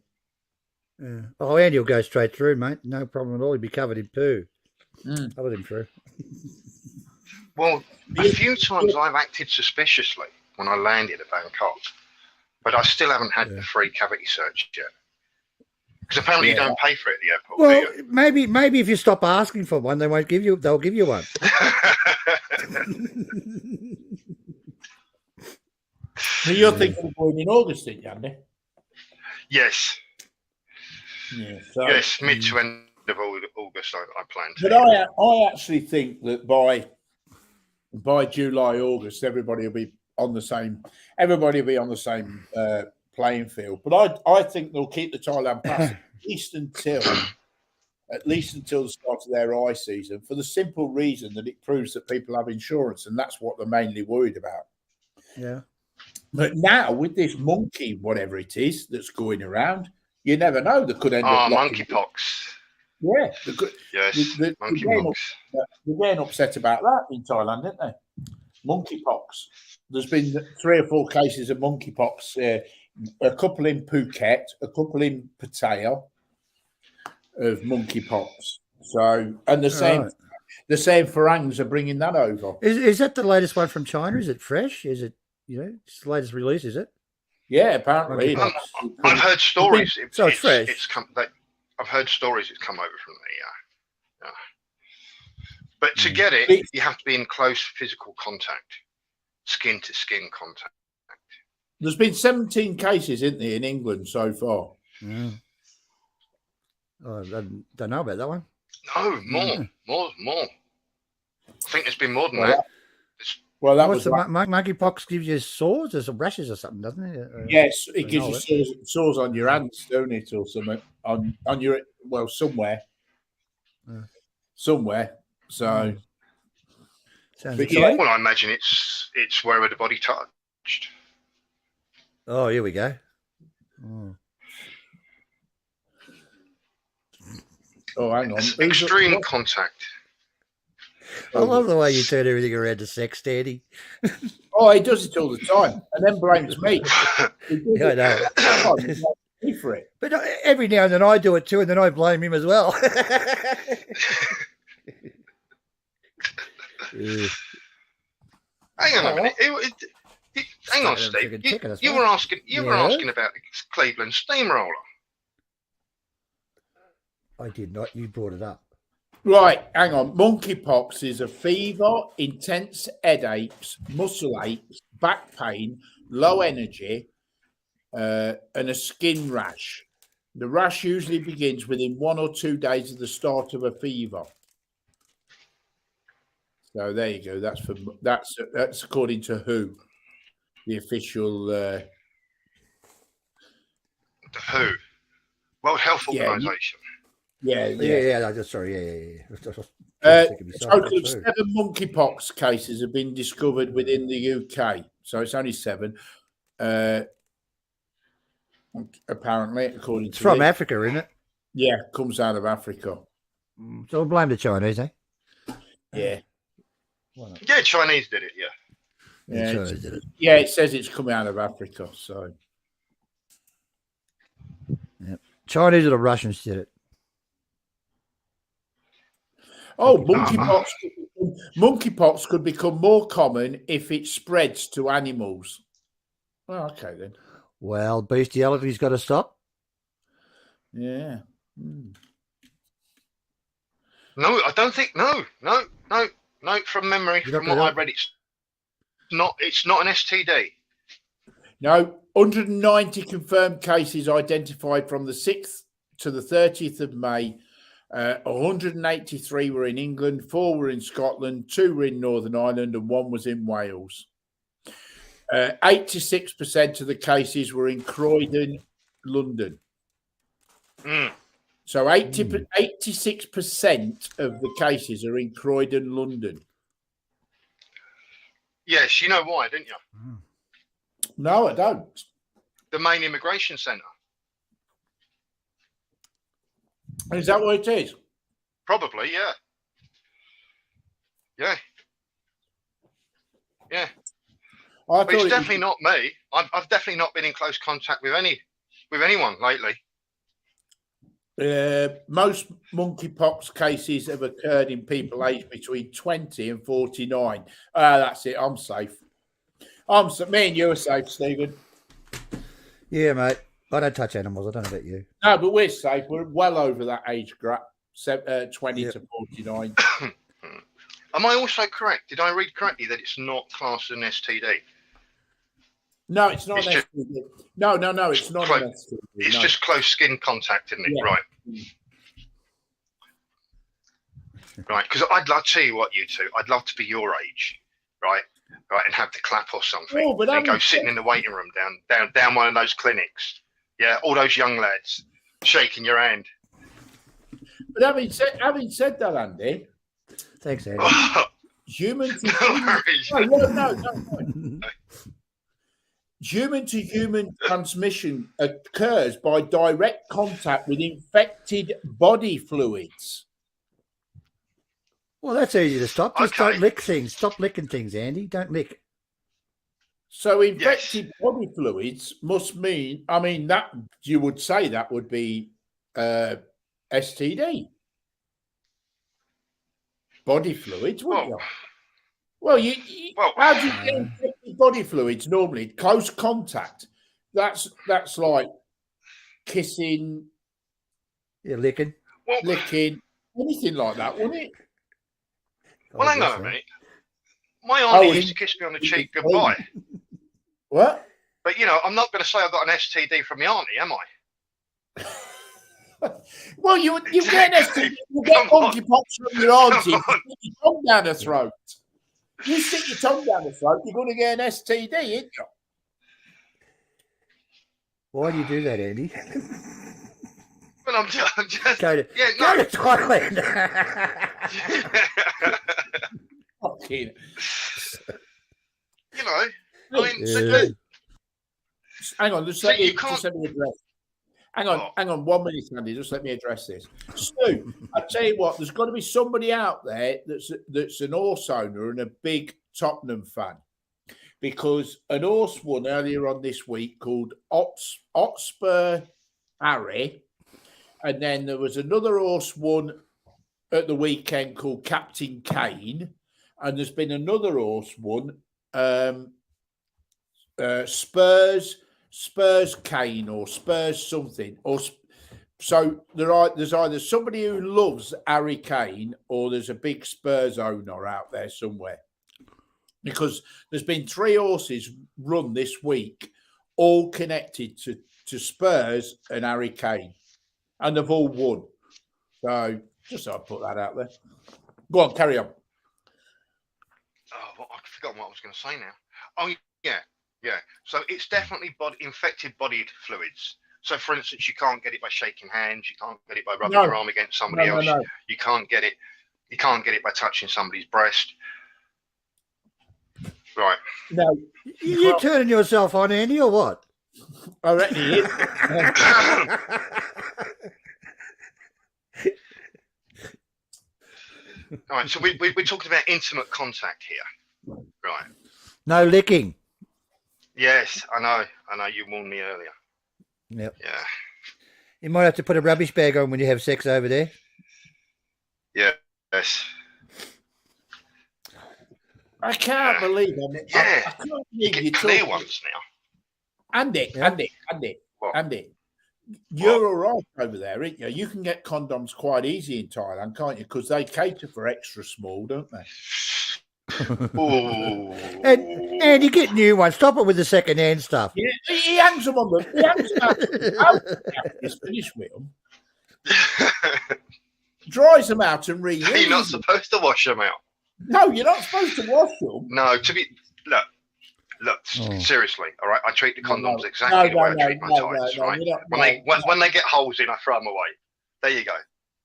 Yeah. Oh, Andy will go straight through, mate. No problem at all. He'd be covered in poo. I let him through. Well, a few times I've acted suspiciously when I landed at Bangkok, but I still haven't had the free cavity search yet. Because apparently you don't pay for it at the airport. Well, do you? maybe if you stop asking for one, they'll give you one. So you're thinking of going in August, didn't you, Andy? Yes. Yeah. Yes, mid to end of August, I plan to. But I actually think that by July, August, everybody will be on the same. Everybody will be on the same playing field. But I think they'll keep the Thailand pass at least until the start of their eye season, for the simple reason that it proves that people have insurance, and that's what they're mainly worried about. Yeah. But now with this monkey, whatever it is that's going around, you never know. They could end up monkeypox. Yeah. Yes, monkeypox. They're getting upset about that in Thailand, aren't they? Monkeypox. There's been 3 or 4 cases of monkeypox. A couple in Phuket, a couple in Pattaya of monkeypox. So, and the same Farangs are bringing that over. Is that the latest one from China? Is it fresh? Is it, it's the latest release, is it? Yeah, apparently. I've heard stories. So it's fresh. I've heard stories it's come over from the. But to get it, you have to be in close physical contact, skin to skin contact. There's been 17 cases, isn't there, in England so far? Yeah. Oh, I don't know about that one. No, more. I think there's been more than that. Well, that What's was the monkeypox gives you sores or some rashes or something, doesn't it? Yes, it gives you sores on your hands, don't it, or something on your somewhere. Somewhere. So, sounds but exciting. Well, I imagine it's wherever the body touched. Oh, here we go. Oh, hang on. It's extreme contact. I love the way you turn everything around to sex, Danny. Oh, he does it all the time, and then blames me. Yeah, I know. Me for it. But every now and then I do it too, and then I blame him as well. Hang on a minute. Hang on, Steve. You were asking about the Cleveland steamroller. I did not. You brought it up. Right, hang on. Monkeypox is a fever, intense headaches, muscle aches, back pain, low energy, and a skin rash. The rash usually begins within 1 or 2 days of the start of a fever. So there you go. That's according to WHO, the official. The WHO, World Health Yeah, Organization. Yeah. I just sorry. Yeah. Total of 7 monkeypox cases have been discovered within the UK. So it's only 7. Apparently, according It's to from this. Africa, isn't it? Yeah, comes out of Africa. So we'll blame the Chinese, eh? Yeah. Why not? Yeah, Chinese did it. Yeah. Yeah, The Chinese did it. Yeah, it says it's coming out of Africa. So Chinese or the Russians did it. monkeypox could become more common if it spreads to animals. Oh, okay then. Well, bestiality's got to stop. Yeah. No, I don't think. No. From memory, You're not from what gonna- I read, it's not an STD. No, 190 confirmed cases identified from the 6th to the 30th of May. 183 were in England, 4 were in Scotland, 2 were in Northern Ireland, and 1 was in Wales. 86% of the cases were in Croydon, London. So 86% of the cases are in Croydon, London. Yes, you know why, didn't you? No, I don't. The main immigration centre. Is that what it is? Probably, yeah. Yeah. I But it's thought definitely not me. I've definitely not been in close contact with anyone lately. most monkeypox cases have occurred in people aged between 20 and 49. That's it. I'm safe. Me and you are safe, Stephen. Yeah, mate. I don't touch animals. I don't know about you. No, but we're safe. We're well over that age gap, 20 Yep. to 49. Am I also correct? Did I read correctly that it's not classed as an STD? No, it's not It's an just- STD. No, it's not an STD. It's no. just close skin contact, isn't it? Yeah. Right. Right. Because I'd love to tell you what, you two. I'd love to be your age, right? Right, and have the clap or something, Oh, but and having go sitting said- in the waiting room down one of those clinics. Yeah, all those young lads shaking your hand. But having said that, Andy, Thanks, Andy. human to No human, worries. no. Human to human transmission occurs by direct contact with infected body fluids. Well, that's easy to stop. Just Okay. don't lick things. Stop licking things, Andy. Don't lick. So infected body fluids must mean, that you would say that would be STD. Body fluids, wouldn't you? Well, how do you get infected body fluids normally? Close contact. That's like kissing, Yeah, licking. Well, licking, anything like that, wouldn't it? well, I hang guess on a so. minute. My auntie Oh, used to kiss me on the cheek goodbye. What? But, I'm not going to say I've got an STD from my auntie, am I? Well, you get Exactly. you get Come on. monkeypox from your auntie. Come You on. stick your tongue down her throat. You stick your tongue down her throat, you're going to get an STD, ain't you? Why do you do that, Andy? Well, I'm just Go to, yeah, go no. to Thailand. Fucking. I mean, Yeah. Hang on, just So let me you can't- address. Hang Oh. on, 1 minute, Andy. Just let me address this. Stu, I tell you what, there's got to be somebody out there that's an horse owner and a big Tottenham fan, because an horse won earlier on this week called Hotspur Harry, and then there was another horse won at the weekend called Captain Kane, and there's been another horse won, Spurs Kane or Spurs something, so there's either somebody who loves Harry Kane or there's a big Spurs owner out there somewhere, because there's been 3 horses run this week all connected to Spurs and Harry Kane, and they've all won. So just so I put that out there. Go on, carry on. Oh, I've forgotten what I was going to say now. Oh, yeah. So it's definitely infected bodied fluids. So, for instance, you can't get it by shaking hands. You can't get it by rubbing No. your arm against somebody else. No. You can't get it. You can't get it by touching somebody's breast. Right. No, You turning yourself on, Andy, or what? I reckon he is. All right. So we're talking about intimate contact here. Right. No licking. Yes, I know. You warned me earlier. Yep. Yeah. You might have to put a rubbish bag on when you have sex over there. Yes. I can't believe it. Yeah. I can't You believe get clear talking- ones now. Andy, Yeah. What? Andy. You're all right over there, aren't you? You can get condoms quite easy in Thailand, can't you? Because they cater for extra small, don't they? Ooh. And you get new ones. Stop it with the second-hand stuff. Yeah, he hangs them on the. He hangs them out. He's finished with them. Dries them out and reuses. You're not them. supposed to wash them out. No, you're not supposed to wash them. No, look. Oh. Seriously, all right. I treat the condoms No, exactly the way I no, treat my no, tights, no, right? you're not- When they get holes in, I throw them away. There you go.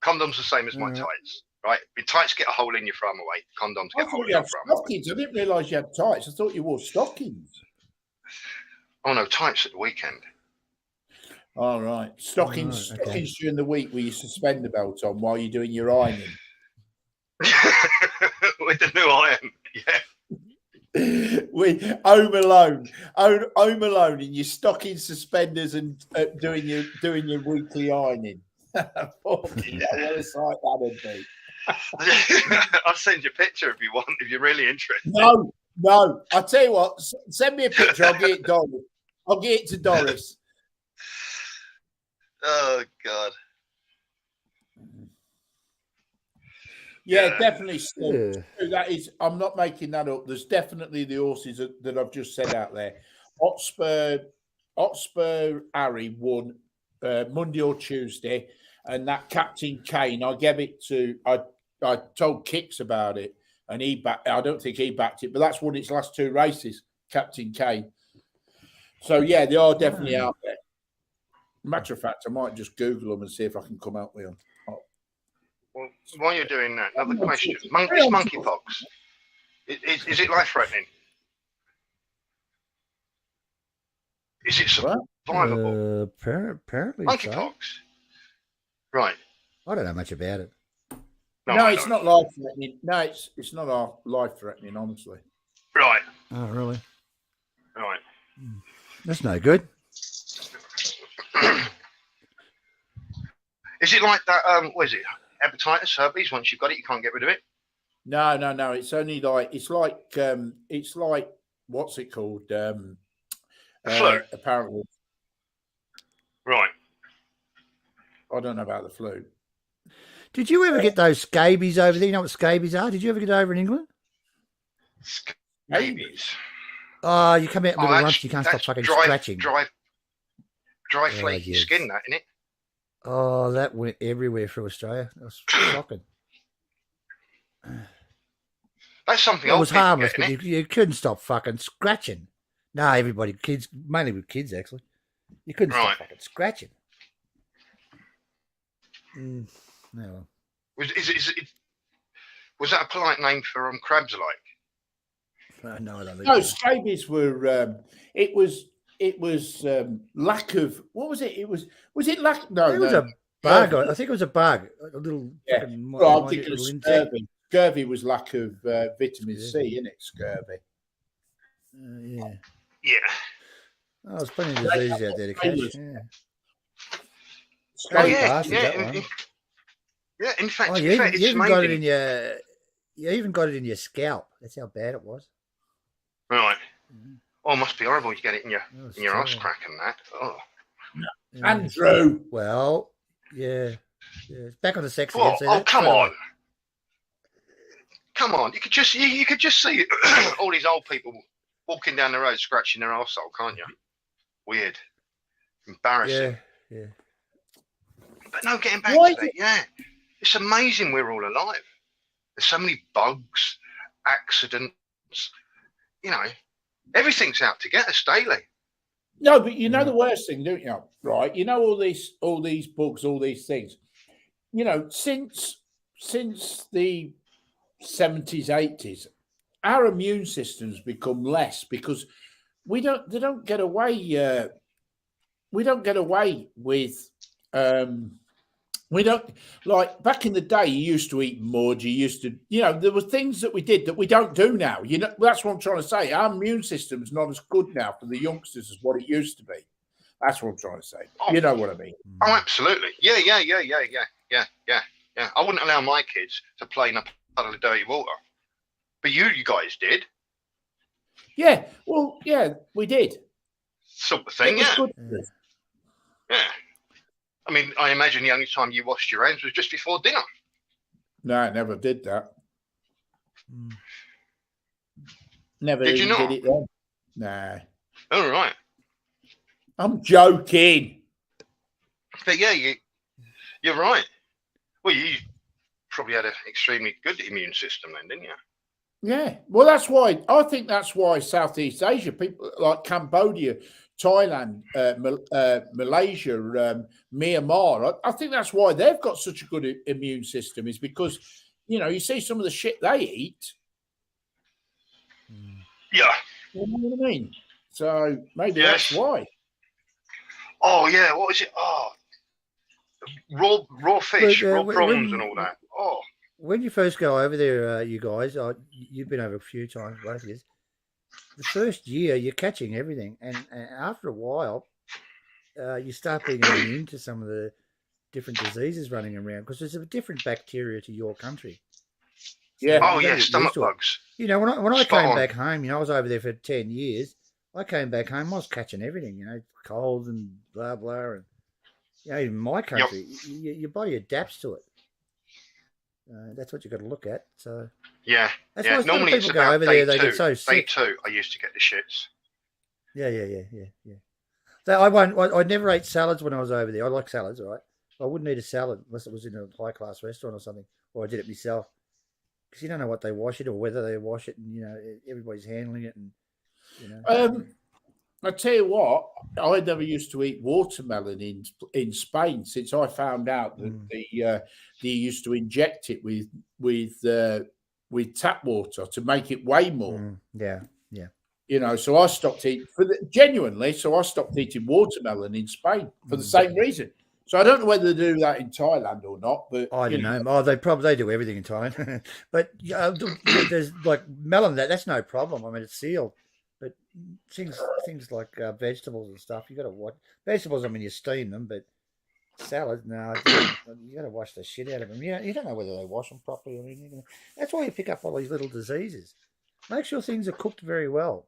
Condoms the same as my Mm. tights, right? If tights get a hole in, you throw them away. Condoms I get a hole thought in, you you had throw them away. stockings. I didn't realise you had tights. I thought you wore stockings. Oh no, tights at the weekend. All right. Stockings, All right, okay. stockings during the week with your suspender belt on while you're doing your ironing. With the new iron, yeah. With Home Alone in your stocking suspenders and doing your weekly ironing. Fucking hell, what a sight that'd be. I'll send you a picture if you want, if you're really interested. No. I tell you what, send me a picture. I'll get it Doris. I'll get it to Doris. Oh God. Yeah, Yeah. definitely. Steve. Yeah. That is, I'm not making that up. There's definitely the horses that I've just said out there. Hotspur Harry won Monday or Tuesday, and that Captain Kane, I gave it to. I told Kicks about it, and I don't think he backed it, but that's won its last two races, Captain Kane. So yeah, they are definitely out there. Matter of fact, I might just Google them and see if I can come out with them. Well, while you're doing that, another question: monkeypox. Is it life threatening? Is it What? survivable? Apparently Monkeypox. so. Right. I don't know much about it. No, I it's don't. not life threatening. No, it's not life threatening, honestly. Right. Oh, really? Right. That's no good. Is it like that? What is it? Hepatitis, herpes. Once you've got it, you can't get rid of it. No. It's only like it's like what's it called? Flu. Apparently, Right. I don't know about the flu. Did you ever get those scabies over there? You know what scabies are? Did you ever get over in England? Scabies. Oh, you come out in the Oh, middle that's- once, you can't stop that's fucking dry, scratching. Dry, Oh, flaky yes. skin, that, innit? Oh, that went everywhere through Australia. That was shocking. That's something It old was people harmless, get, but innit? you couldn't stop fucking scratching. No, everybody, kids, mainly with kids, actually. You couldn't Right. stop fucking scratching. No. Was that a polite name for crabs like? No, I don't think No, so. scabies were. It was lack of. What was it? Was it lack? No, It was no. a bug. I think it was a bug. A little Yeah. fucking Well, I'm minute thinking of little insect. scurvy. Scurvy was lack of vitamin C, isn't it? Scurvy. Yeah. Yeah. Oh, there's plenty of diseases out there to catch. Yeah. Oh, Scurvy yeah. bastard, that one. In fact, Oh, in you fact, even it's got it amazing. in your. You even got it in your scalp. That's how bad it was. Right. Oh, it must be horrible. You get it in your That was arse terrible. crack and that. Oh. Yeah. Andrew. Well, yeah. It's back on the sex Oh, again. see that? come So- on. Come on. You could just see all these old people walking down the road scratching their arsehole, can't you? Weird. Embarrassing. Yeah. But no, getting back Why to that, yeah. It's amazing we're all alive. There's so many bugs, accidents, you know, everything's out to get us daily. No, but you know the worst thing, don't you? Right? You know all these bugs, all these things. You know, since the 70s, 80s, our immune system's become less because they don't get away. We don't get away with. We don't, like back in the day. You used to eat mud. You used to, there were things that we did that we don't do now. You know, that's what I'm trying to say. Our immune system is not as good now for the youngsters as what it used to be. That's what I'm trying to say. Oh. You know what I mean? Oh, absolutely. Yeah. I wouldn't allow my kids to play in a puddle of dirty water, but you guys did. Yeah. Well, yeah, we did. Sort of thing. It was Yeah. good. Yeah. I mean, I imagine the only time you washed your hands was just before dinner. No, I never did that. Never Did you even not? did it then. Nah. All right. I'm joking. But yeah, you're right. Well, you probably had an extremely good immune system then, didn't you? Yeah. Well, I think that's why Southeast Asia, people like Cambodia, Thailand, Malaysia, Myanmar, I think that's why they've got such a good immune system, is because, you see some of the shit they eat. Yeah. You know what I mean? So maybe Yes. that's why. Oh yeah, what was it? Oh, raw fish, Look, raw prawns, and all that. Oh, When you first go over there, you guys, you've been over a few times, both of you. The first year, you're catching everything, and after a while, you start being immune to some of the different diseases running around because there's a different bacteria to your country. Yeah. oh you gotta yeah, get used stomach to it. bugs. When I Spot came on. back home, I was over there for 10 years. I came back home, I was catching everything, colds and blah, blah. And, in my country, your body adapts to it. That's what you've got to look at. So Yeah, that's yeah. why Normally it's people go about over day there, they two. get so Day sick. 2, I used to get the shits. Yeah. So I never ate salads when I was over there. I like salads, all right? I wouldn't eat a salad unless it was in a high class restaurant or something, or I did it myself. Because you don't know what they wash it or whether they wash it, and everybody's handling it, and I tell you what, I never used to eat watermelon in Spain since I found out that they used to inject it with tap water to make it weigh more. Yeah. So I stopped eating genuinely. So I stopped eating watermelon in Spain for the same reason. So I don't know whether they do that in Thailand or not, but I don't know. Oh, they do everything in Thailand, but there's like melon. That's no problem. I mean, it's sealed, but things like vegetables and stuff, you got to watch. Vegetables, I mean, you steam them, but salad, no, you got to wash the shit out of them. You don't know whether they wash them properly or anything. That's why you pick up all these little diseases. Make sure things are cooked very well.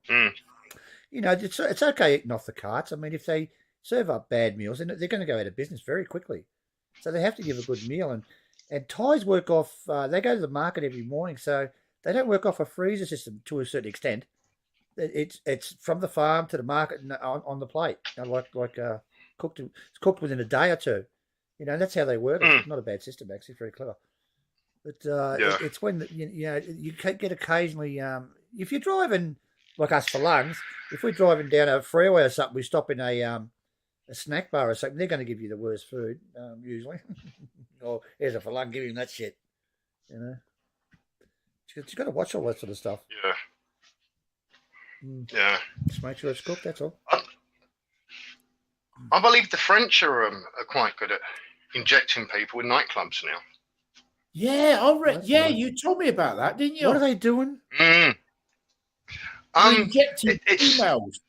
It's okay eating off the carts. I mean, if they serve up bad meals, and they're going to go out of business very quickly. So they have to give a good meal. And Thais work off, they go to the market every morning, so they don't work off a freezer system to a certain extent. It's from the farm to the market and on the plate, cooked. It's cooked within a day or two. That's how they work. It's not a bad system, actually. It's very clever. But it's when you get occasionally. If you're driving like us for lungs, if we're driving down a freeway or something, we stop in a snack bar or something. They're going to give you the worst food usually. Or here's a falung, give him that shit. You got to watch all that sort of stuff. Yeah. Just make sure it's cooked. That's all. I believe the French are quite good at injecting people in nightclubs now. yeah, That's nice. you told me about that, didn't you? What are they doing? Mm. Injecting it's- females.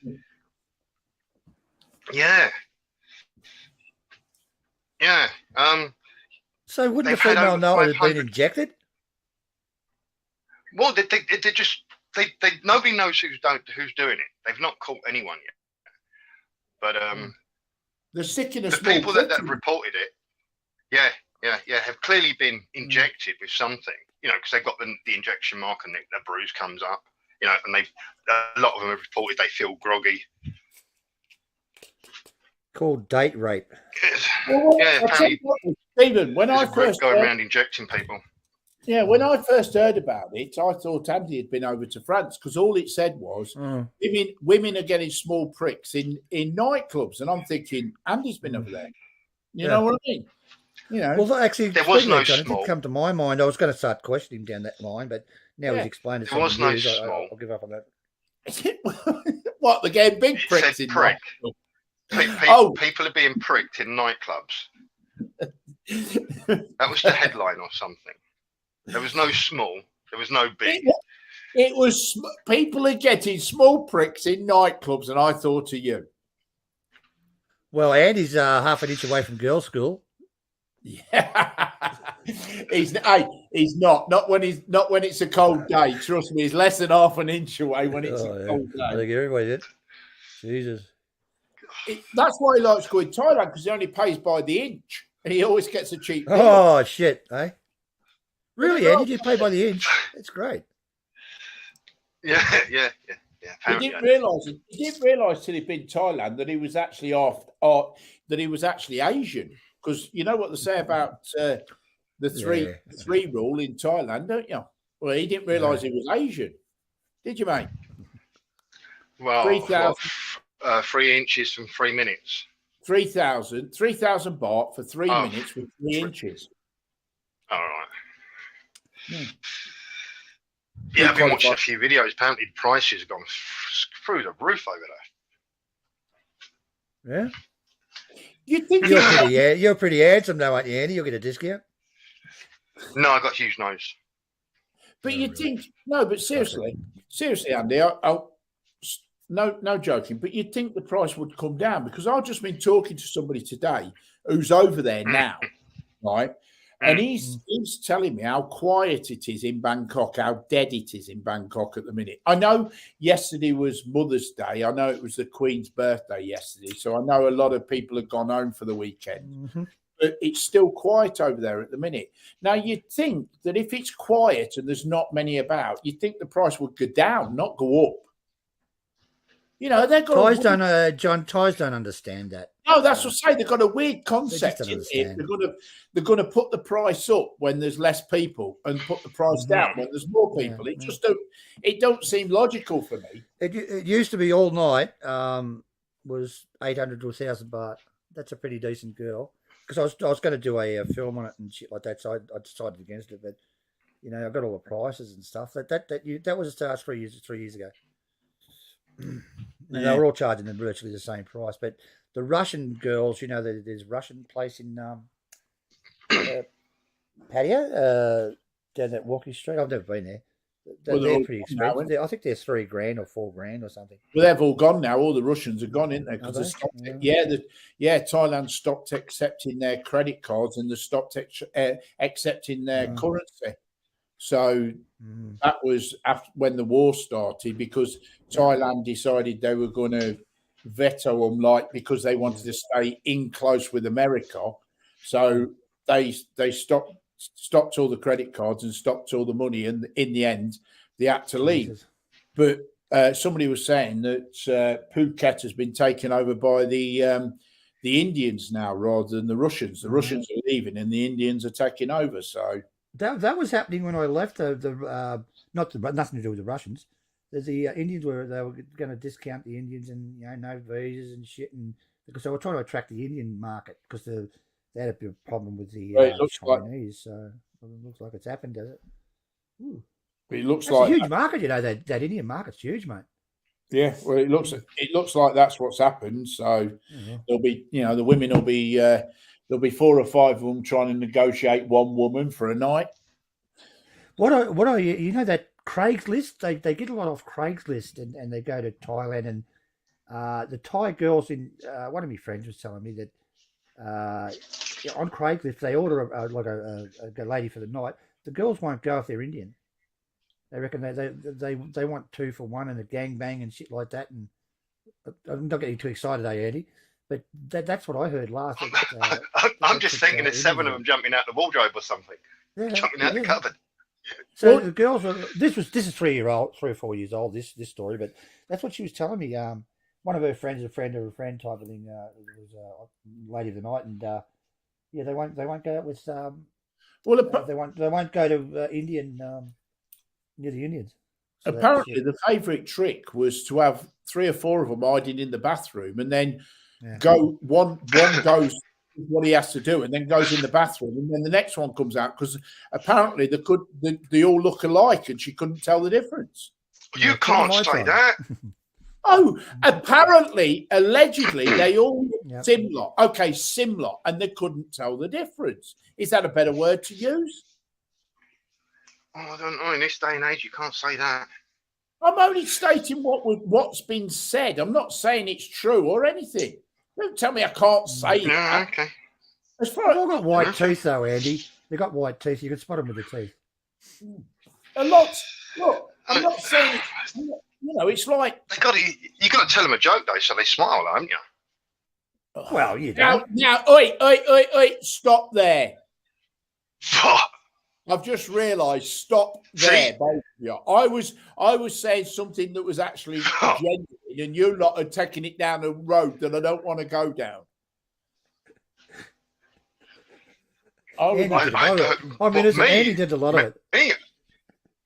Yeah. So wouldn't They've the had female over know it had been 500 injected? Well, they just nobody knows who's doing it. They've not caught anyone yet. But They're sick in a the small people that prison. reported it, have clearly been injected with something. Because they've got the injection mark and the bruise comes up. And a lot of them have reported they feel groggy. called date rape. Well, Yeah, I'll tell you what, Stephen, when There's I a group first going heard, around injecting people. when I first heard about it, I thought Andy had been over to France because all it said was Mm. women are getting small pricks in nightclubs, and I'm thinking Andy's been over there. You know what I mean? You know, Well, actually, There was speaking no of John, it small. did come to my mind. I was going to start questioning him down that line, but now Yeah. he's explained it. There was no small. I'll give up on that. what they're getting big It pricks said in prick. nightclubs. Oh. People are being pricked in nightclubs. That was the headline or something. There was no small. There was no big. It was people are getting small pricks in nightclubs, and I thought of you. Well, Andy's half an inch away from girls' school. Yeah, he's not when it's a cold day. Trust me, he's less than half an inch away when it's a cold I day. think everybody did. Jesus. That's why he likes going to Thailand because he only pays by the inch, and he always gets a cheap deal. Oh shit, eh? Really, Andy? You pay by the inch? That's great. Yeah. He Apparently, didn't realise till he'd been to Thailand that he was actually that he was actually Asian. Because you know what they say about the three rule in Thailand, don't you? Well, he didn't realise he was Asian, did you, mate? Well, 3,000 3 inches from 3 minutes. 3,000 baht for 3 minutes with 3 inches. All right. Hmm. Yeah, I've been watching a few videos. Apparently, prices have gone through the roof over there. Yeah. You think You're pretty handsome though, aren't you, Andy? You'll get a discount. No, I got a huge nose. But you think no, but seriously, Andy, no joking. But you'd think the price would come down because I've just been talking to somebody today who's over there now, right? And he's telling me how quiet it is in Bangkok, how dead it is in Bangkok at the minute. I know yesterday was Mother's Day. I know it was the Queen's birthday yesterday. So I know a lot of people have gone home for the weekend. Mm-hmm. But it's still quiet over there at the minute. Now, you'd think that if it's quiet and there's not many about, you'd think the price would go down, not go up. You know, they've got Thais don't understand that. No, that's what I say. They've got a weird concept in it. They're going to put the price up when there's less people and put the price down when there's more people. It don't seem logical for me. It used to be all night was 800 to 1,000 baht. That's a pretty decent girl. Because I was going to do a film on it and shit like that, so I decided against it. But you know, I got all the prices and stuff. That was 3 years ago. And they were all charging them virtually the same price. But the Russian girls, you know, there's a Russian place in Pattaya down at Walking Street. I've never been there. They're pretty expensive. I think they're $3,000 or $4,000 or something. Well, they've all gone now. All the Russians are gone, isn't they? Because Thailand stopped accepting their credit cards and they stopped accepting their currency. So that was after when the war started, because Thailand decided they were going to veto them, because they wanted to stay in close with America. So they stopped all the credit cards and stopped all the money, and in the end, they had to leave. But somebody was saying that Phuket has been taken over by the Indians now rather than the Russians. The Russians are leaving, and the Indians are taking over. So. That was happening when I left. Nothing to do with the Russians. The Indians were going to discount the Indians and no visas and shit, and because they were trying to attract the Indian market because they had a bit of a problem with the Chinese. So it looks like it's happened, does it? Ooh. It looks that's like a huge market. You know that Indian market's huge, mate. Yeah, well, it looks like that's what's happened. So there'll be, the women will be. There'll be 4 or 5 of them trying to negotiate one woman for a night. What are you know that Craigslist? They get a lot off Craigslist and they go to Thailand, and the Thai girls in one of my friends was telling me that on Craigslist they order a lady for the night. The girls won't go if they're Indian. They reckon they want 2 for 1 and a gangbang and shit like that. And I'm not getting too excited, Andy? But that's what I heard last week. I'm just thinking there's 7 of them jumping out the wardrobe or something, jumping out the cupboard. So the girls this is 3 or 4 years old. This story, but that's what she was telling me. one of her friends, a friend of a friend type of thing. It was lady of the night, and yeah, they won't go out with Well, they won't go to Indian near the Indians. So that's apparently, shit. the favourite trick was to have 3 or 4 of them hiding in the bathroom, and then Yeah. go one goes what he has to do, and then goes in the bathroom, and then the next one comes out because apparently they all look alike, and she couldn't tell the difference. You Yeah, can't turn the say lights on. that. Oh, apparently, allegedly, they all look Yep. similar. Okay, similar, and they couldn't tell the difference. Is that a better word to use? Oh, I don't know. In this day and age, you can't say that. I'm only stating what's been said. I'm not saying it's true or anything. Don't tell me I can't say No, that. okay. As far They've as all got white teeth, though, Andy. They've got white teeth. You can spot them with the teeth. a lot, look, I'm not saying it's like You got to tell them a joke though, so they smile, haven't you? Well, you don't. now, oi, stop there. What? I've just realised. Stop there, See? both of you. I was saying something that was actually genuine, and you lot are taking it down a road that I don't want to go down. Andy I, did a I lot of it. don't- I mean, but me- Andy did a lot of it.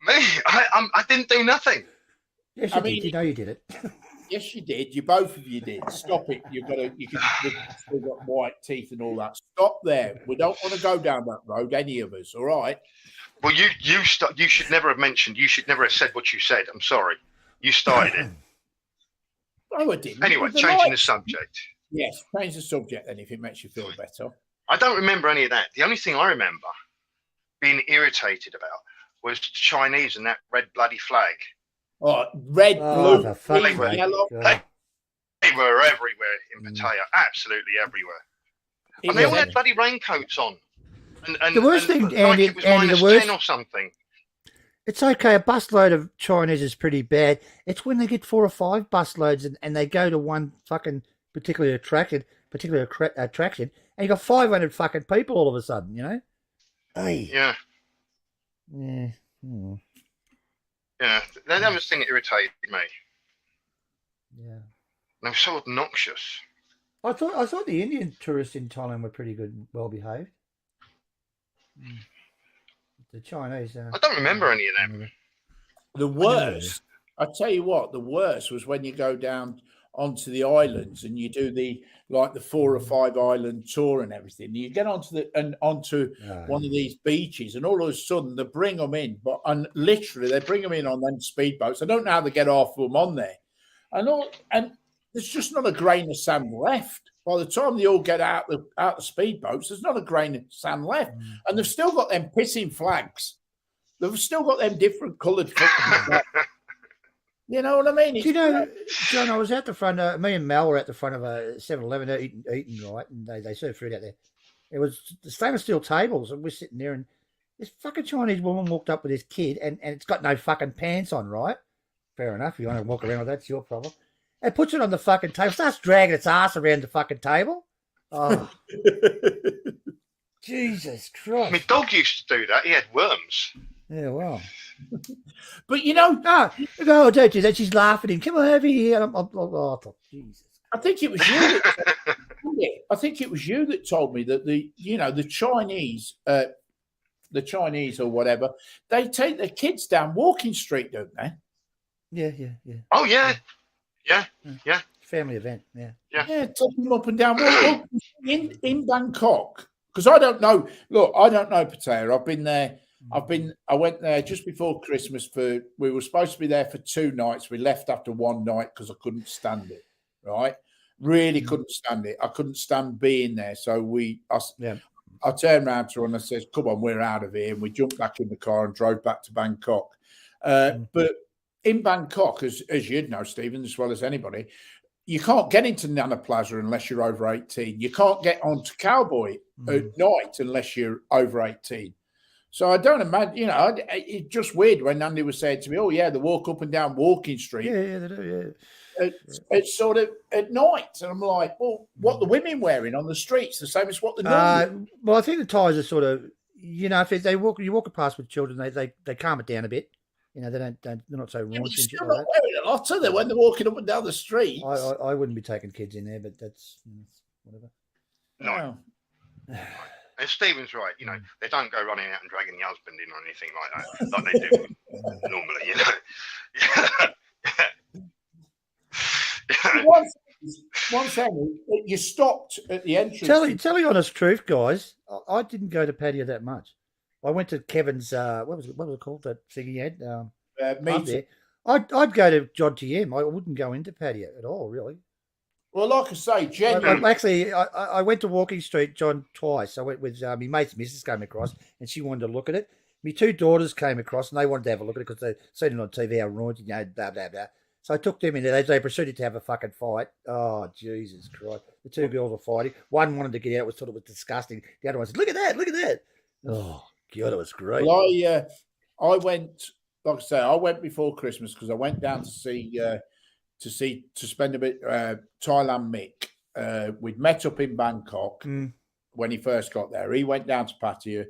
Me, I didn't do nothing. Yes, I you mean- did. You know you did it. yes, you did. You both of you did. Stop it. You've still got white teeth and all that. Stop there. We don't want to go down that road, any of us. All right. Well, you should never have mentioned. You should never have said what you said. I'm sorry. You started it. No, I didn't. Anyway, It was changing the light. subject. Yes, change the subject then if it makes you feel better. I don't remember any of that. The only thing I remember being irritated about was Chinese and that red bloody flag. Oh, red, Oh, blue, for fuck's green, sake. yellow. God. They were everywhere in Mm. Pattaya, absolutely everywhere. It And they all was- had bloody raincoats on. And The worst thing, like Andy- it was Andy, the minus worst- 10 or something. It's okay. A busload of Chinese is pretty bad. It's when they get 4 or 5 busloads and they go to one fucking particular attraction, and you got 500 fucking people all of a sudden. You know. Hey. Yeah, Yeah. Hmm. yeah. That was the thing that irritated me. Yeah. They were so obnoxious. I thought the Indian tourists in Thailand were pretty good, well behaved. The Chinese. I don't remember any of them. The worst, I tell you what, the worst was when you go down onto the islands and you do the 4 or 5 island tour and everything. You get onto one of these beaches, and all of a sudden they bring them in, and literally they bring them in on them speedboats. I don't know how they get half of them on there, and there's just not a grain of sand left. By the time they all get out the speedboats, there's not a grain of sand left, and they've still got them pissing flags. They've still got them different coloured fucking flags. You know what I mean? Do you know, John, I was out the front, me and Mel were at the front of a 7-Eleven eating, right, and they serve food out there. It was the stainless steel tables, and we're sitting there, and this fucking Chinese woman walked up with this kid, and it's got no fucking pants on, right? Fair enough, if you want to walk around with that, it's your problem. And puts it on the fucking table, starts dragging its ass around the fucking table. Oh, Jesus Christ. My dog used to do that. He had worms. Yeah, well. But you know, No, don't do that. She's laughing at him. Come on over here. Oh, Jesus. I think it was you. I think it was you that told me that the Chinese or whatever, they take their kids down Walking Street, don't they? Yeah. Oh yeah, Family event, yeah. Yeah, take them up and down. Well, in Bangkok, because I don't know. Look, I don't know Pattaya. I've been there. I went there just before Christmas we were supposed to be there for 2 nights. We left after 1 night because I couldn't stand it. Right, really couldn't stand it. I couldn't stand being there. So I turned around to her and I said, "Come on, we're out of here." And we jumped back in the car and drove back to Bangkok. But in Bangkok, as you'd know, Stephen, as well as anybody, you can't get into Nana Plaza unless you're over 18. You can't get onto Cowboy at night unless you're over 18. So I don't imagine, it's just weird when Andy was saying to me, "Oh yeah, they walk up and down Walking Street." Yeah, they do, It's sort of at night, and I'm like, "Well, what the women wearing on the streets? The same as what the normal." Well, I think the Thais are sort of, if you walk past with children, they calm it down a bit. You know, they're not so Yeah, but raunchy and they're shit still like not wearing a lot, are they, when they're walking up and down the street? that. I wouldn't be taking kids in there, but that's whatever. No. No. And Stephen's right. You know, they don't go running out and dragging the husband in or anything like that, like they do normally. You know. One thing, you stopped at the entrance. Tell you honest truth, guys. I didn't go to patio that much. I went to Kevin's. What was it called? That thing he had. me Up too. there. I'd go to John TM. I wouldn't go into patio at all, really. Well, like I say, genuinely. Actually, I went to Walking Street, John, twice. I went with my mate's missus came across, and she wanted to look at it. My two daughters came across, and they wanted to have a look at it because they'd seen it on TV, how raunchy, blah, blah, blah. So I took them in there. They proceeded to have a fucking fight. Oh, Jesus Christ. The two girls were fighting. One wanted to get out, thought it was disgusting. The other one said, look at that. Oh, God, it was great. Well, I went, like I say, I went before Christmas because I went down to spend a bit Thailand Mick. We'd met up in Bangkok when he first got there. He went down to Pattaya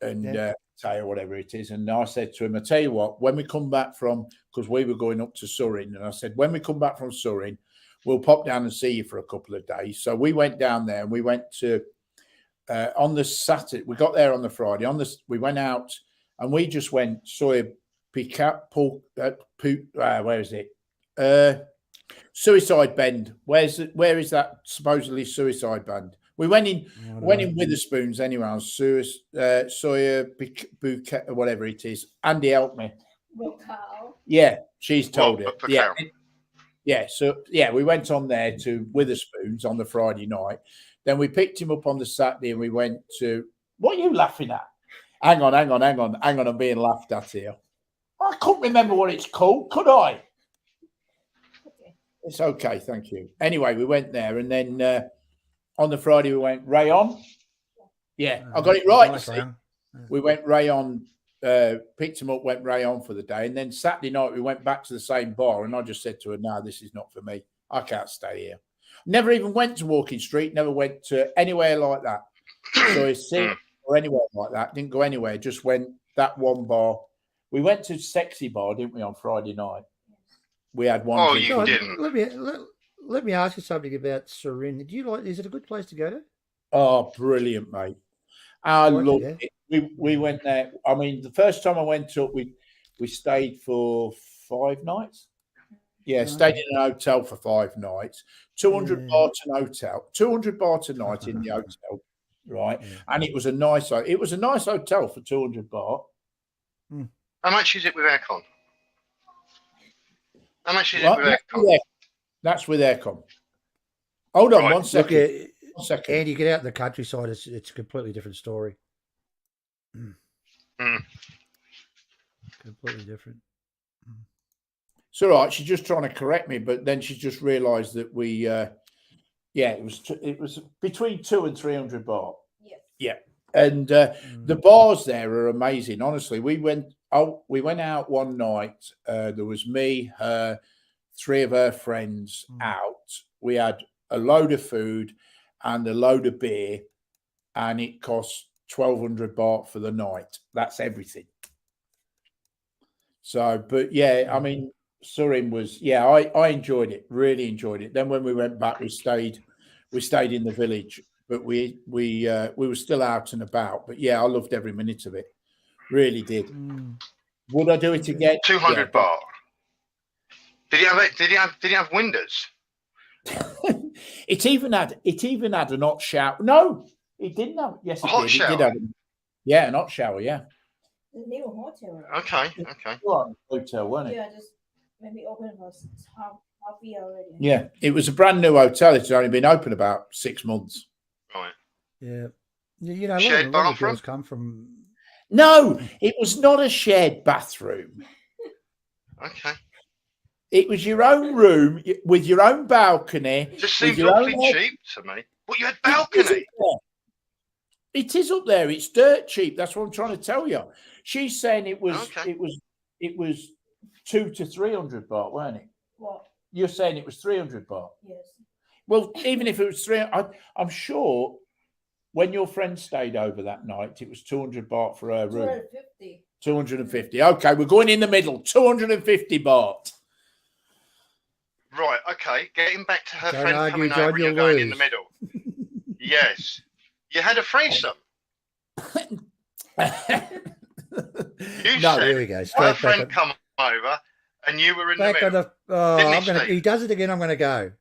and Pattaya, whatever it is, and I said to him, I tell you what, when we come back from, because we were going up to Surin, and I said, when we come back from Surin, we'll pop down and see you for a couple of days. So we went down there and we went to on the Saturday. We got there on the Friday. We went out and we just went Soya Picat, where is it? Suicide Bend. Where is that supposedly suicide band? We went in Witherspoons anyway. On Sawyer Bouquet or whatever it is. Andy, help me. Bocao. Yeah, she's told it. Bocao. Yeah. So we went on there to Witherspoons on the Friday night. Then we picked him up on the Saturday and we went to. What are you laughing at? Hang on. I'm being laughed at here. I couldn't remember what it's called, could I? It's okay, thank you. Anyway, we went there, and then on the Friday we went Rayon. Yeah, I got it right. Nice, we went Rayon, picked him up, went Rayon for the day, and then Saturday night we went back to the same bar, and I just said to her, "No, this is not for me. I can't stay here." Never even went to Walking Street. Never went to anywhere like that. So it's or anywhere like that. Didn't go anywhere. Just went that one bar. We went to Sexy Bar, didn't we, on Friday night? We had one. Oh, you didn't. Let me ask you something about Surin. Do you like? Is it a good place to go to? Oh, brilliant, mate! I loved it. We went there. I mean, the first time I went up, we stayed for 5 nights. Yeah, stayed in an hotel for 5 nights. 200 baht an hotel. 200 baht a night in the hotel, right? Yeah. And it was a nice hotel for 200 baht. How much is it with aircon? How much is it with aircon? Yeah, that's with aircon. Hold on one second. Look, 1 second. Andy, get out in the countryside. It's a completely different story. Completely different. It's all right. She's just trying to correct me, but then she's just realised that we, it was between 200 and 300 baht. Yes. Yeah, and the bars there are amazing. Honestly, we went out one night. There was me, her, 3 of her friends out. We had a load of food and a load of beer, and it cost 1,200 baht for the night. That's everything. So, but yeah, I mean, Surin was, I enjoyed it, really enjoyed it. Then when we went back, we stayed in the village, but we were still out and about. But yeah, I loved every minute of it. Really did. Would I do it again? 200 baht. Did he have windows? It even had an hot shower. No, it didn't have. Yes, it hot did. shower. It did have, yeah, an hot shower. Yeah. The new hotel. Okay. Hotel, wasn't it? Yeah, just maybe open for half year already. Yeah, it was a brand new hotel. It's only been open about 6 months. Right. Yeah. You know, shared a lot of bathroom? girls come from. No, it was not a shared bathroom. Okay. It was your own room with your own balcony. Just seems awfully cheap to me. What, you had balcony? It is up there. It's dirt cheap. That's what I'm trying to tell you. She's saying it was 200 to 300 baht, weren't it? What? You're saying it was 300 baht. Yes. Well, even if it was 300, I'm sure when your friend stayed over that night, it was 200 baht for her room. 250. Okay, we're going in the middle. 250 baht. Right, okay. Getting back to her Don't friend argue, coming John, over and you're you'll going in the lose. middle. Yes. You had a threesome. You No, said Here we go. her Straight back friend on, come over and you were in the back on middle. the. Oh, Didn't he, I'm gonna. Steve? He does it again. I'm gonna go.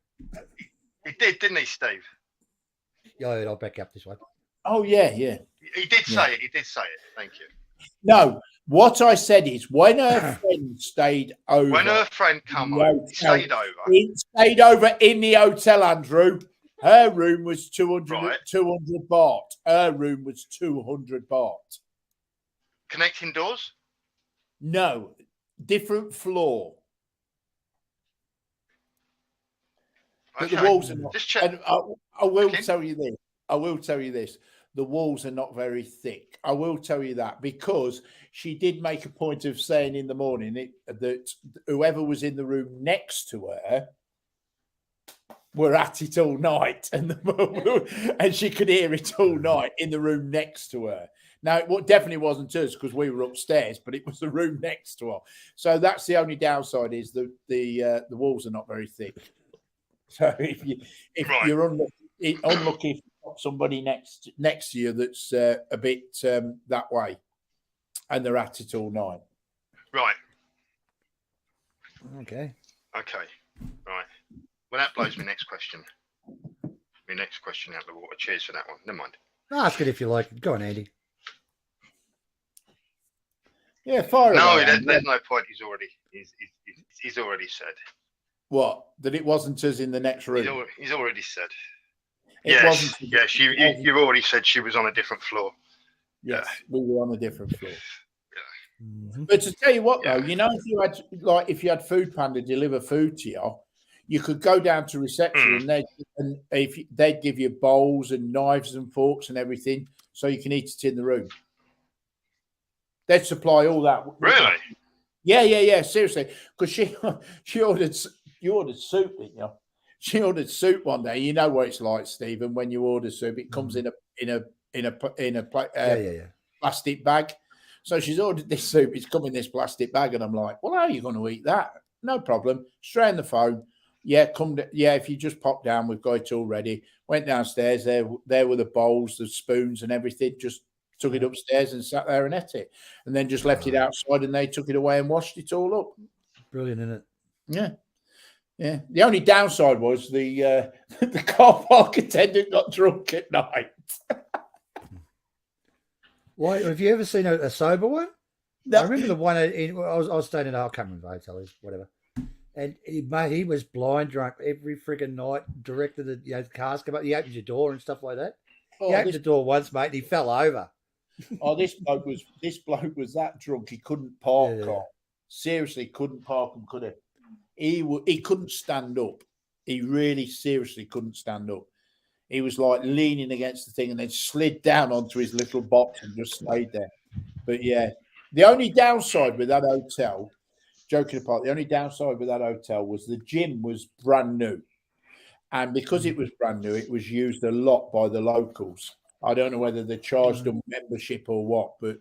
He did, didn't he, Steve? Yeah, I'll back up this one. Oh, yeah. He did say Yeah. it. He did say it. Thank you. No, what I said is when her friend stayed over, When her friend come No, over, he stayed over. he stayed over in the hotel, Andrew. Her room was 200, Right. 200 baht. Her room was 200 baht. Connecting doors? No, different floor. But the Okay. walls are not. Just check. And I will Okay. tell you this. I will tell you this. The walls are not very thick. I will tell you that because she did make a point of saying in the morning that whoever was in the room next to her were at it all night, and and she could hear it all night in the room next to her. Now, it definitely wasn't us because we were upstairs, but it was the room next to her. So that's the only downside is the walls are not very thick. So if Right. you're unlucky if you've got somebody next to you that's a bit that way, and they're at it all night. Right. Okay. Okay. Right. Well, that blows my next question. My next question out the water. Cheers for that one. Never mind. Ask it if you like. Go on, Andy. Yeah, fire No, away, Andy. there's no point. He's already said. What? That it wasn't us in the next room. He's already said. It Yes. wasn't. Yes. You've already said she was on a different floor. Yes, we were on a different floor. Mhm. But to tell you what, though, Yeah. you know, if you had Food Panda deliver food to you, you could go down to reception and they'd give you bowls and knives and forks and everything, so you can eat it in the room. They'd supply all that. Really? Yeah. Seriously, because she ordered soup, didn't you? She ordered soup one day. You know what it's like, Stephen. When you order soup, it comes in a Yeah. plastic bag. So she's ordered this soup. It's come in this plastic bag, and I'm like, "Well, how are you going to eat that? No problem. Straight on the phone. Yeah, if you just pop down, we've got it all ready." Went downstairs. There were the bowls, the spoons, and everything. Just took it upstairs and sat there and ate it, and then just left it outside, and they took it away and washed it all up. Brilliant, isn't it? Yeah. The only downside was the car park attendant got drunk at night. Why? Have you ever seen a sober one? No. I remember the one I was staying at. I can't remember the hotel, whatever. And he was blind drunk every frigging night. Directed the cars come up. He opens your door and stuff like that. He opened the door once, mate, and he fell over. This bloke was that drunk he couldn't park. Yeah. Car. Seriously, couldn't park him, could he? He couldn't stand up. He really seriously couldn't stand up. He was like leaning against the thing and then slid down onto his little box and just stayed there. But yeah, the only downside with that hotel, joking apart, the only downside with that hotel was the gym was brand new. And because it was brand new, it was used a lot by the locals. I don't know whether they charged them membership or what, but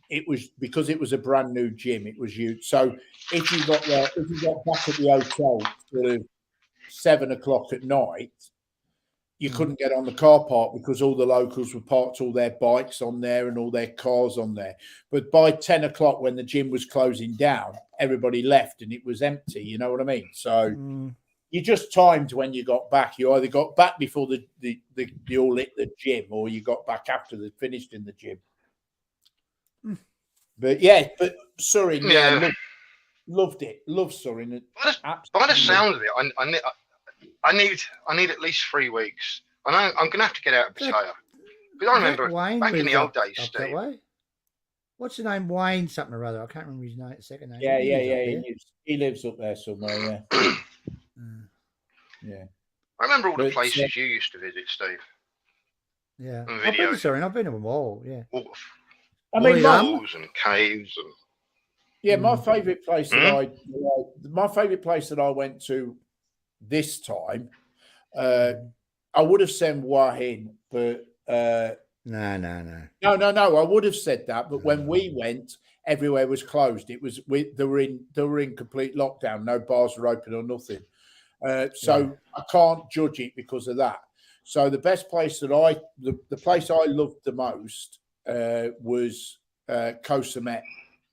it was because it was a brand new gym, it was used. So if you got back at the hotel sort of 7 o'clock at night, you couldn't get on the car park because all the locals were parked all their bikes on there and all their cars on there. But by 10 o'clock, when the gym was closing down, everybody left and it was empty. You know what I mean? So you just timed when you got back. You either got back before the all lit the gym, or you got back after they finished in the gym. But Surrey, loved it. Loved Surrey. By the sound of it, I need at least 3 weeks. And I'm going to have to get out of Pattaya. Because I remember back in the old days, up Steve. that way. What's the name? Wayne something or other. I can't remember his name. Second name. Yeah. He lives up He lives up there somewhere. Yeah. there. Yeah. I remember all the But, places you used to visit, Steve. Yeah. And I've been to videos. Surrey. I've been to them all. Yeah. All I mean, walls and caves and my favourite place that I went to this time, I would have said Hua Hin, but No. no. I would have said that, but when we went, everywhere was closed. They were in complete lockdown. No bars were open or nothing. So I can't judge it because of that. So the best place the place I loved the most was Koh Samet.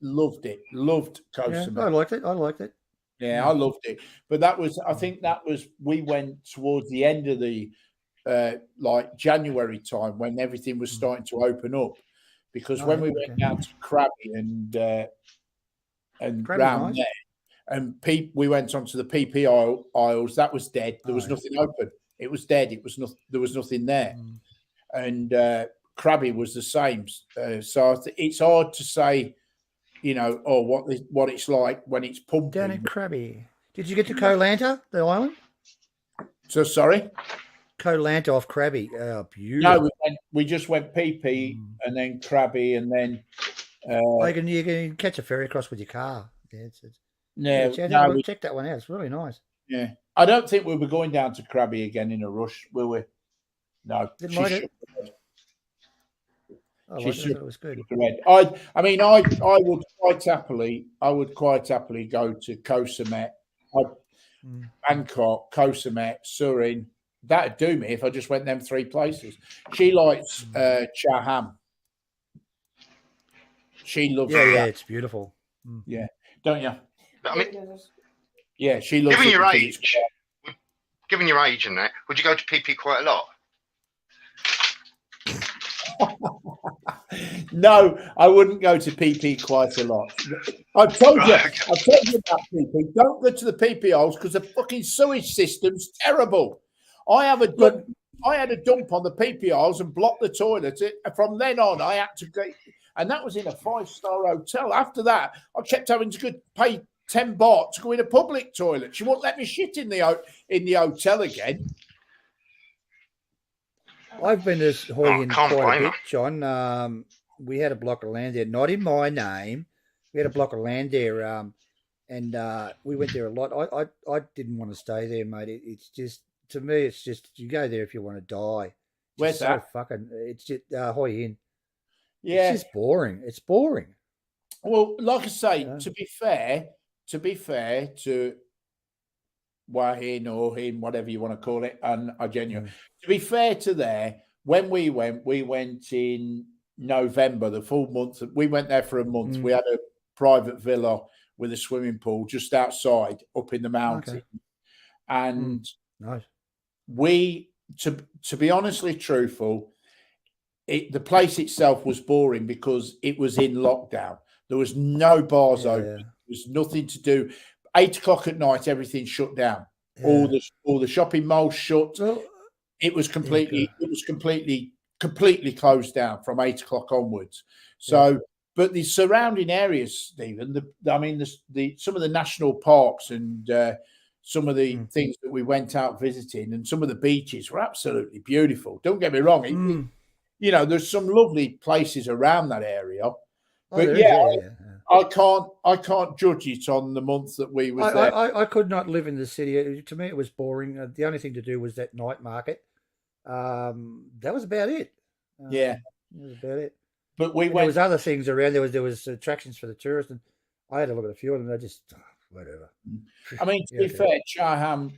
Loved it. Loved Koh Yeah, Samet. I liked it. Yeah, I loved it. But I think we went towards the end of the like January time when everything was starting to open up. Because when we went down to Krabi and Krabi's round nice. there, and we went onto the PP aisles, that was dead. There was nothing open. It was dead. There was nothing there. And Krabi was the same. So it's hard to say, what it's like when it's pumping. Down in Krabi. Did you get to Koh Lanta, the island? So sorry? Koh Lanta off Krabi. Oh, beautiful. No, we just went PP and then Krabi and then. You can catch a ferry across with your car. Check that one out. It's really nice. Yeah, I don't think we'll be going down to Krabi again in a rush, will we? No. Didn't like it. I thought it was good. I would quite happily go to Koh Samet, Bangkok, Koh Samet, Surin. That'd do me if I just went them 3 places. She likes Chaham. She loves it. Yeah, it's beautiful. Yeah, don't you? I mean, yeah, she loves given it. Given your age and that, would you go to PP quite a lot? No, I wouldn't go to PP quite a lot. I've told you about PP. Don't go to the PP holes because the fucking sewage system's terrible. I had a dump on the PP holes and blocked the toilet. From then on, I had to go, and that was in a 5-star hotel. After that, I kept having to pay 10 baht to go in a public toilet. She won't let me shit in the hotel again. I've been to Hoi Hin quite a bit, her. John. We had a block of land there, not in my name. We had a block of land there, and we went there a lot. I didn't want to stay there, mate. It's just, to me, it's just, you go there if you want to die. Where's that? It's just Hoi Hin. Yeah, it's just boring. It's boring. Well, like I say, to be fair to Wahin or him, whatever you want to call it, and Argenia. To be fair to there, when we went in November, the full month. We went there for a month. We had a private villa with a swimming pool just outside, up in the mountain, and nice. To be honestly truthful, the place itself was boring because it was in lockdown. There was no bars open. There was nothing to do. 8 o'clock at night, everything shut down. All the shopping malls shut. Well, it was completely closed down from 8 o'clock onwards. So, but the surrounding areas, Stephen, some of the national parks and some of the things that we went out visiting and some of the beaches were absolutely beautiful. Don't get me wrong. There's some lovely places around that area. But I can't judge it on the month that we was there. I could not live in the city. To me, it was boring. The only thing to do was that night market. That was about it. That was about it. But there was other things around. There was attractions for the tourists, and I had a look at a few of them. They just whatever. I mean, to be fair, Chaham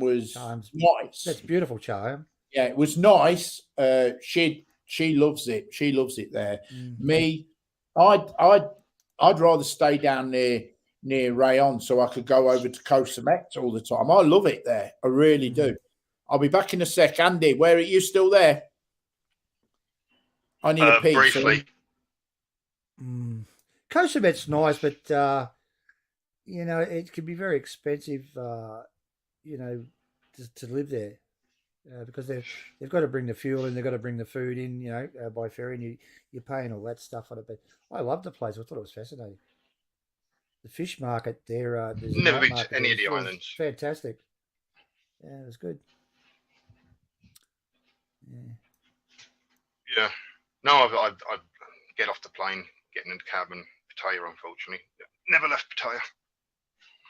was nice. That's beautiful, Chaham. Yeah, it was nice. She loves it. She loves it there. Me, I'd rather stay down near Rayon so I could go over to Koh Samet all the time. I love it there. I really do. I'll be back in a sec. Andy, where are you still there? I need a pee. Briefly. Koh Samet's nice, but it can be very expensive. To live there. Because they've got to bring the fuel in, they've got to bring the food in, by ferry, and you're paying all that stuff on it. But I loved the place. I thought it was fascinating. The fish market there. Never been to any of the islands. Fantastic. Yeah, it was good. Yeah. No, I'd get off the plane, get in the cab, and Pattaya, unfortunately. Never left Pattaya.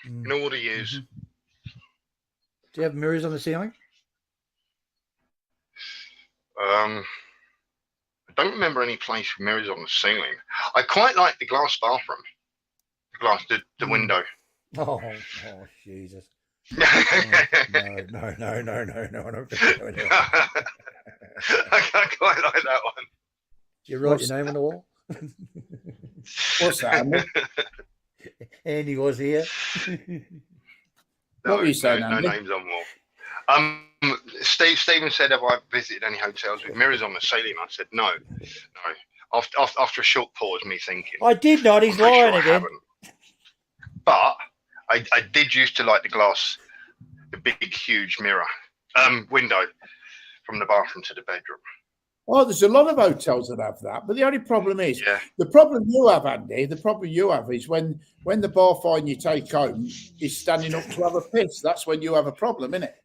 In all the years. Do you have mirrors on the ceiling? I don't remember any place with mirrors on the ceiling. I quite like the glass bathroom, the window. Oh, Jesus. No. I don't think so anyway. I quite like that one. You write your name on the wall? What's that? Andy? Andy was here. What were you saying, no Andy? names on wall. Stephen said, have I visited any hotels with mirrors on the ceiling? I said, no. After a short pause, me thinking. I did not. He's I'm pretty lying sure I again. haven't. But I did used to like the big, huge mirror, window from the bathroom to the bedroom. Oh, there's a lot of hotels that have that, but the only problem is Yeah. the problem you have, Andy. The problem you have is when the bar fine you take home is standing up to have a piss. That's when you have a problem, isn't it?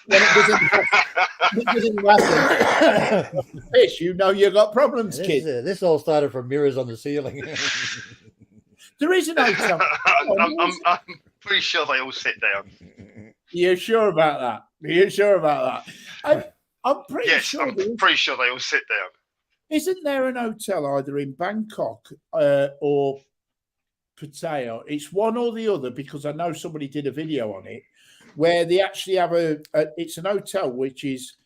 When it doesn't happen, piss, you know you've got problems, kid. This all started from mirrors on the ceiling. There is an hotel. I'm pretty sure they all sit down. You're sure about that? You're sure about that? I'm pretty Yes, sure. I'm pretty sure they all sit down. Isn't there an hotel either in Bangkok or Pattaya? It's one or the other because I know somebody did a video on it where they actually have it's an hotel which is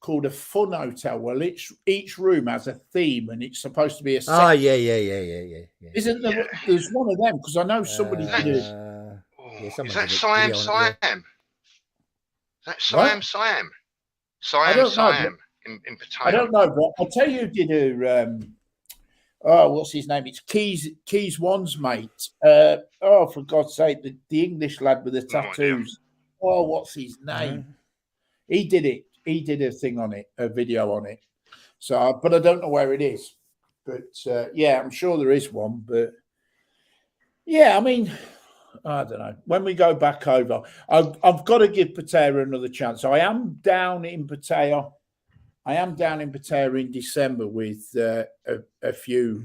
called a fun hotel. Well, each room has a theme and it's supposed to be a. Oh, yeah. Isn't there? Yeah. There's one of them because I know somebody did it. Yeah, Is someone that did a video Siam? on it, Is that What? Siam? I don't know, Siam in Pattaya. I don't know, but I'll tell you who did a. What's his name? It's Keys One's mate. For God's sake, the English lad with the No idea. tattoos. Oh, what's his name? He did it. He did a thing on it, a video on it. So, but I don't know where it is. But yeah, I'm sure there is one. But yeah, I mean, I don't know. When we go back over, I've got to give Pattaya another chance. I am down in Pattaya. In December with a few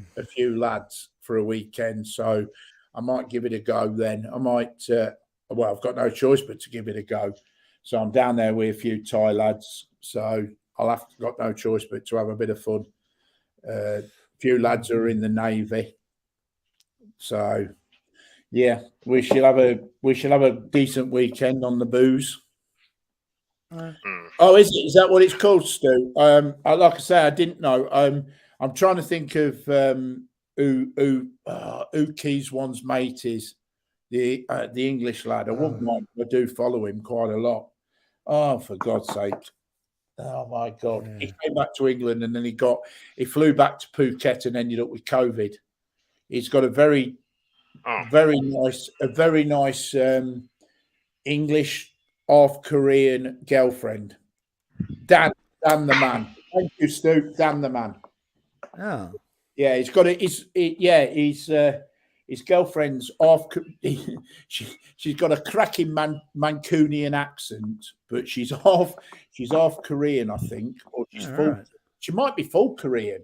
lads for a weekend. So I might give it a go then. I might. I've got no choice but to give it a go. So I'm down there with a few Thai lads. So got no choice but to have a bit of fun. A few lads are in the Navy. So yeah, we shall have a decent weekend on the booze. Oh, is it? Is that what it's called, Stu? Like I say, I didn't know. I'm trying to think of who Keys One's mate is. The English lad. I wouldn't mind. I do follow him quite a lot. Oh, for God's sake! Oh my God! Yeah. He came back to England and then he flew back to Phuket and ended up with COVID. He's got a very nice English half Korean girlfriend. Dan the man. Thank you, Stu. Dan the man. Oh. Yeah, he's got it. His girlfriend's half. She's got a cracking Mancunian accent, but she's half Korean, I think, or she's full. Right. She might be full Korean,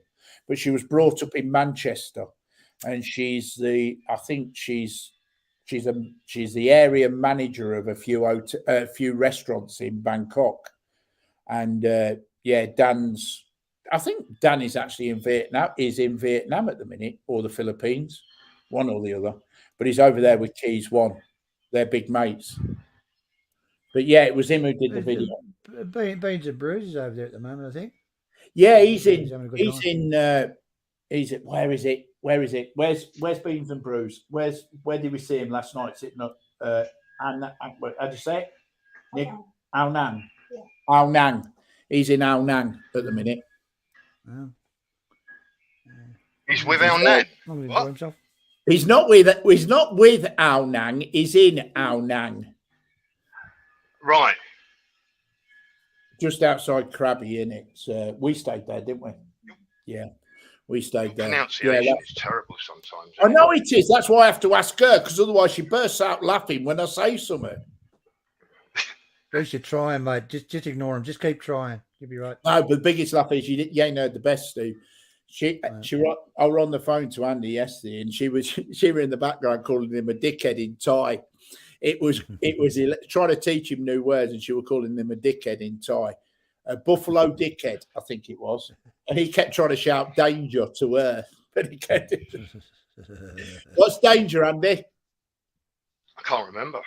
but she was brought up in Manchester, and she's the area manager of a few restaurants in Bangkok, and I think Dan is actually in Vietnam. Is in Vietnam at the minute, or the Philippines, one or the other. But he's over there with Keys One. They're big mates. But yeah, it was him who did the video. Beans and Bruises over there at the moment, I think. Yeah, he's in. having a good He's time. in. Where is it? Where's Beans and Brews? Where did we see him last night? Sitting up. How'd you say it? Nick Ao Nang. Yeah. Ao Nang. He's in Ao Nang at the minute. Oh. He's with Al Nan. Long as he What? enjoy himself. He's not with Ao Nang. He's in Ao Nang, Right. just outside Krabi. In it. We stayed there, didn't we? Yeah, we stayed there. Pronunciation Yeah, is terrible sometimes. I know it is. That's why I have to ask her, because otherwise she bursts out laughing when I say something. You should try him, mate. Just ignore him. Just keep trying. You'll be right. No, but the biggest laugh is you ain't heard the best, Steve. I was on the phone to Andy yesterday, and she was in the background calling him a dickhead in Thai. It was trying to teach him new words, and she was calling him a dickhead in Thai. Buffalo Dickhead, I think it was. And he kept trying to shout danger to her. But he kept What's danger, Andy? I can't remember.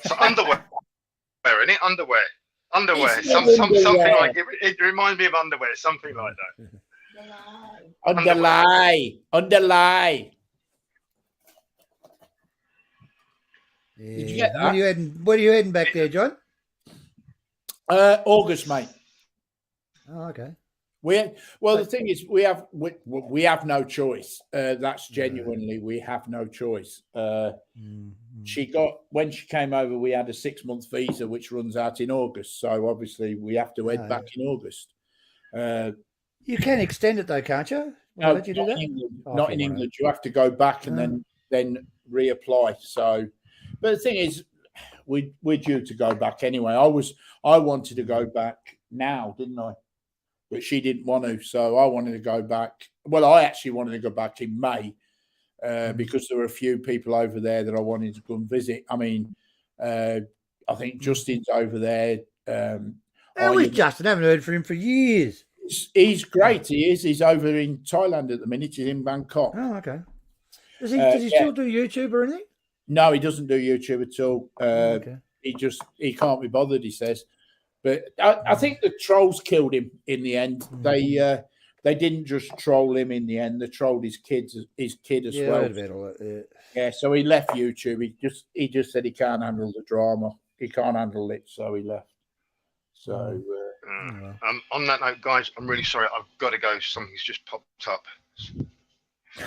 So underwear, isn't it? Underwear. It's Something underwear. like it reminds me of underwear, something like that. The lie. Underlie. Yeah. Did you get When are you heading back there, John? August, mate. Oh, okay. The thing is, we have no choice. That's genuinely, we have no choice. When she came over, we had a 6-month visa which runs out in August. So obviously we have to head back in August. You can extend it though, can't you? No, Let you do that? not in England. You have to go back and then reapply. So, but the thing is, we're due to go back anyway. I wanted to go back now, didn't I? But she didn't want to, so I wanted to go back. Well, I actually wanted to go back in May because there were a few people over there that I wanted to go and visit. I mean, I think Justin's over there. How is Justin? I haven't heard from him for years. He's great. He is. He's over in Thailand at the minute. He's in Bangkok. Oh, okay. Does he still do YouTube or anything? No, he doesn't do YouTube at all. Okay. He can't be bothered, he says. But I think the trolls killed him in the end. They didn't just troll him in the end. They trolled his kid as well. I heard about all that. Yeah, so he left YouTube. He just said he can't handle the drama. He can't handle it, so he left. So on that note, guys, I'm really sorry. I've got to go. Something's just popped up.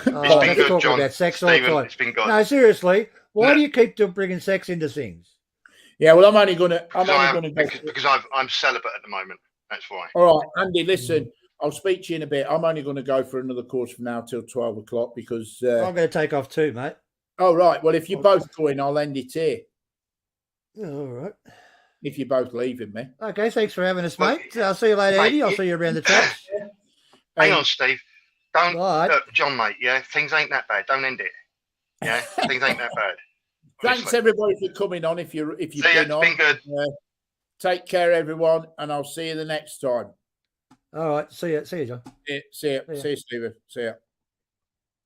Oh, been let's good, talk John. about sex Stephen, all the time. it's been good. No, seriously. Why No. do you keep bringing sex into things? yeah, well, I'm only gonna because I'm celibate at the moment. That's why. All right, Andy, listen. I'll speak to you in a bit. I'm only going to go for another course from now till 12 o'clock because. I'm going to take off too, mate. Oh, right. Well, if you're both going, I'll end it here. Yeah, all right. If you're both leaving me. Okay, thanks for having us, mate. I'll see you later, Mate, Eddie. I'll see you around the traps. Hang on, Steve. Don't, All right. look, John, mate. Yeah, things ain't that bad. Don't end it. Yeah, things ain't that bad. Thanks, Honestly. everybody, for coming on. If you've See ya, been it's on. been good. Take care, everyone, and I'll see you the next time. All right. See you, John. See you, Yeah. see you, Stephen. See ya.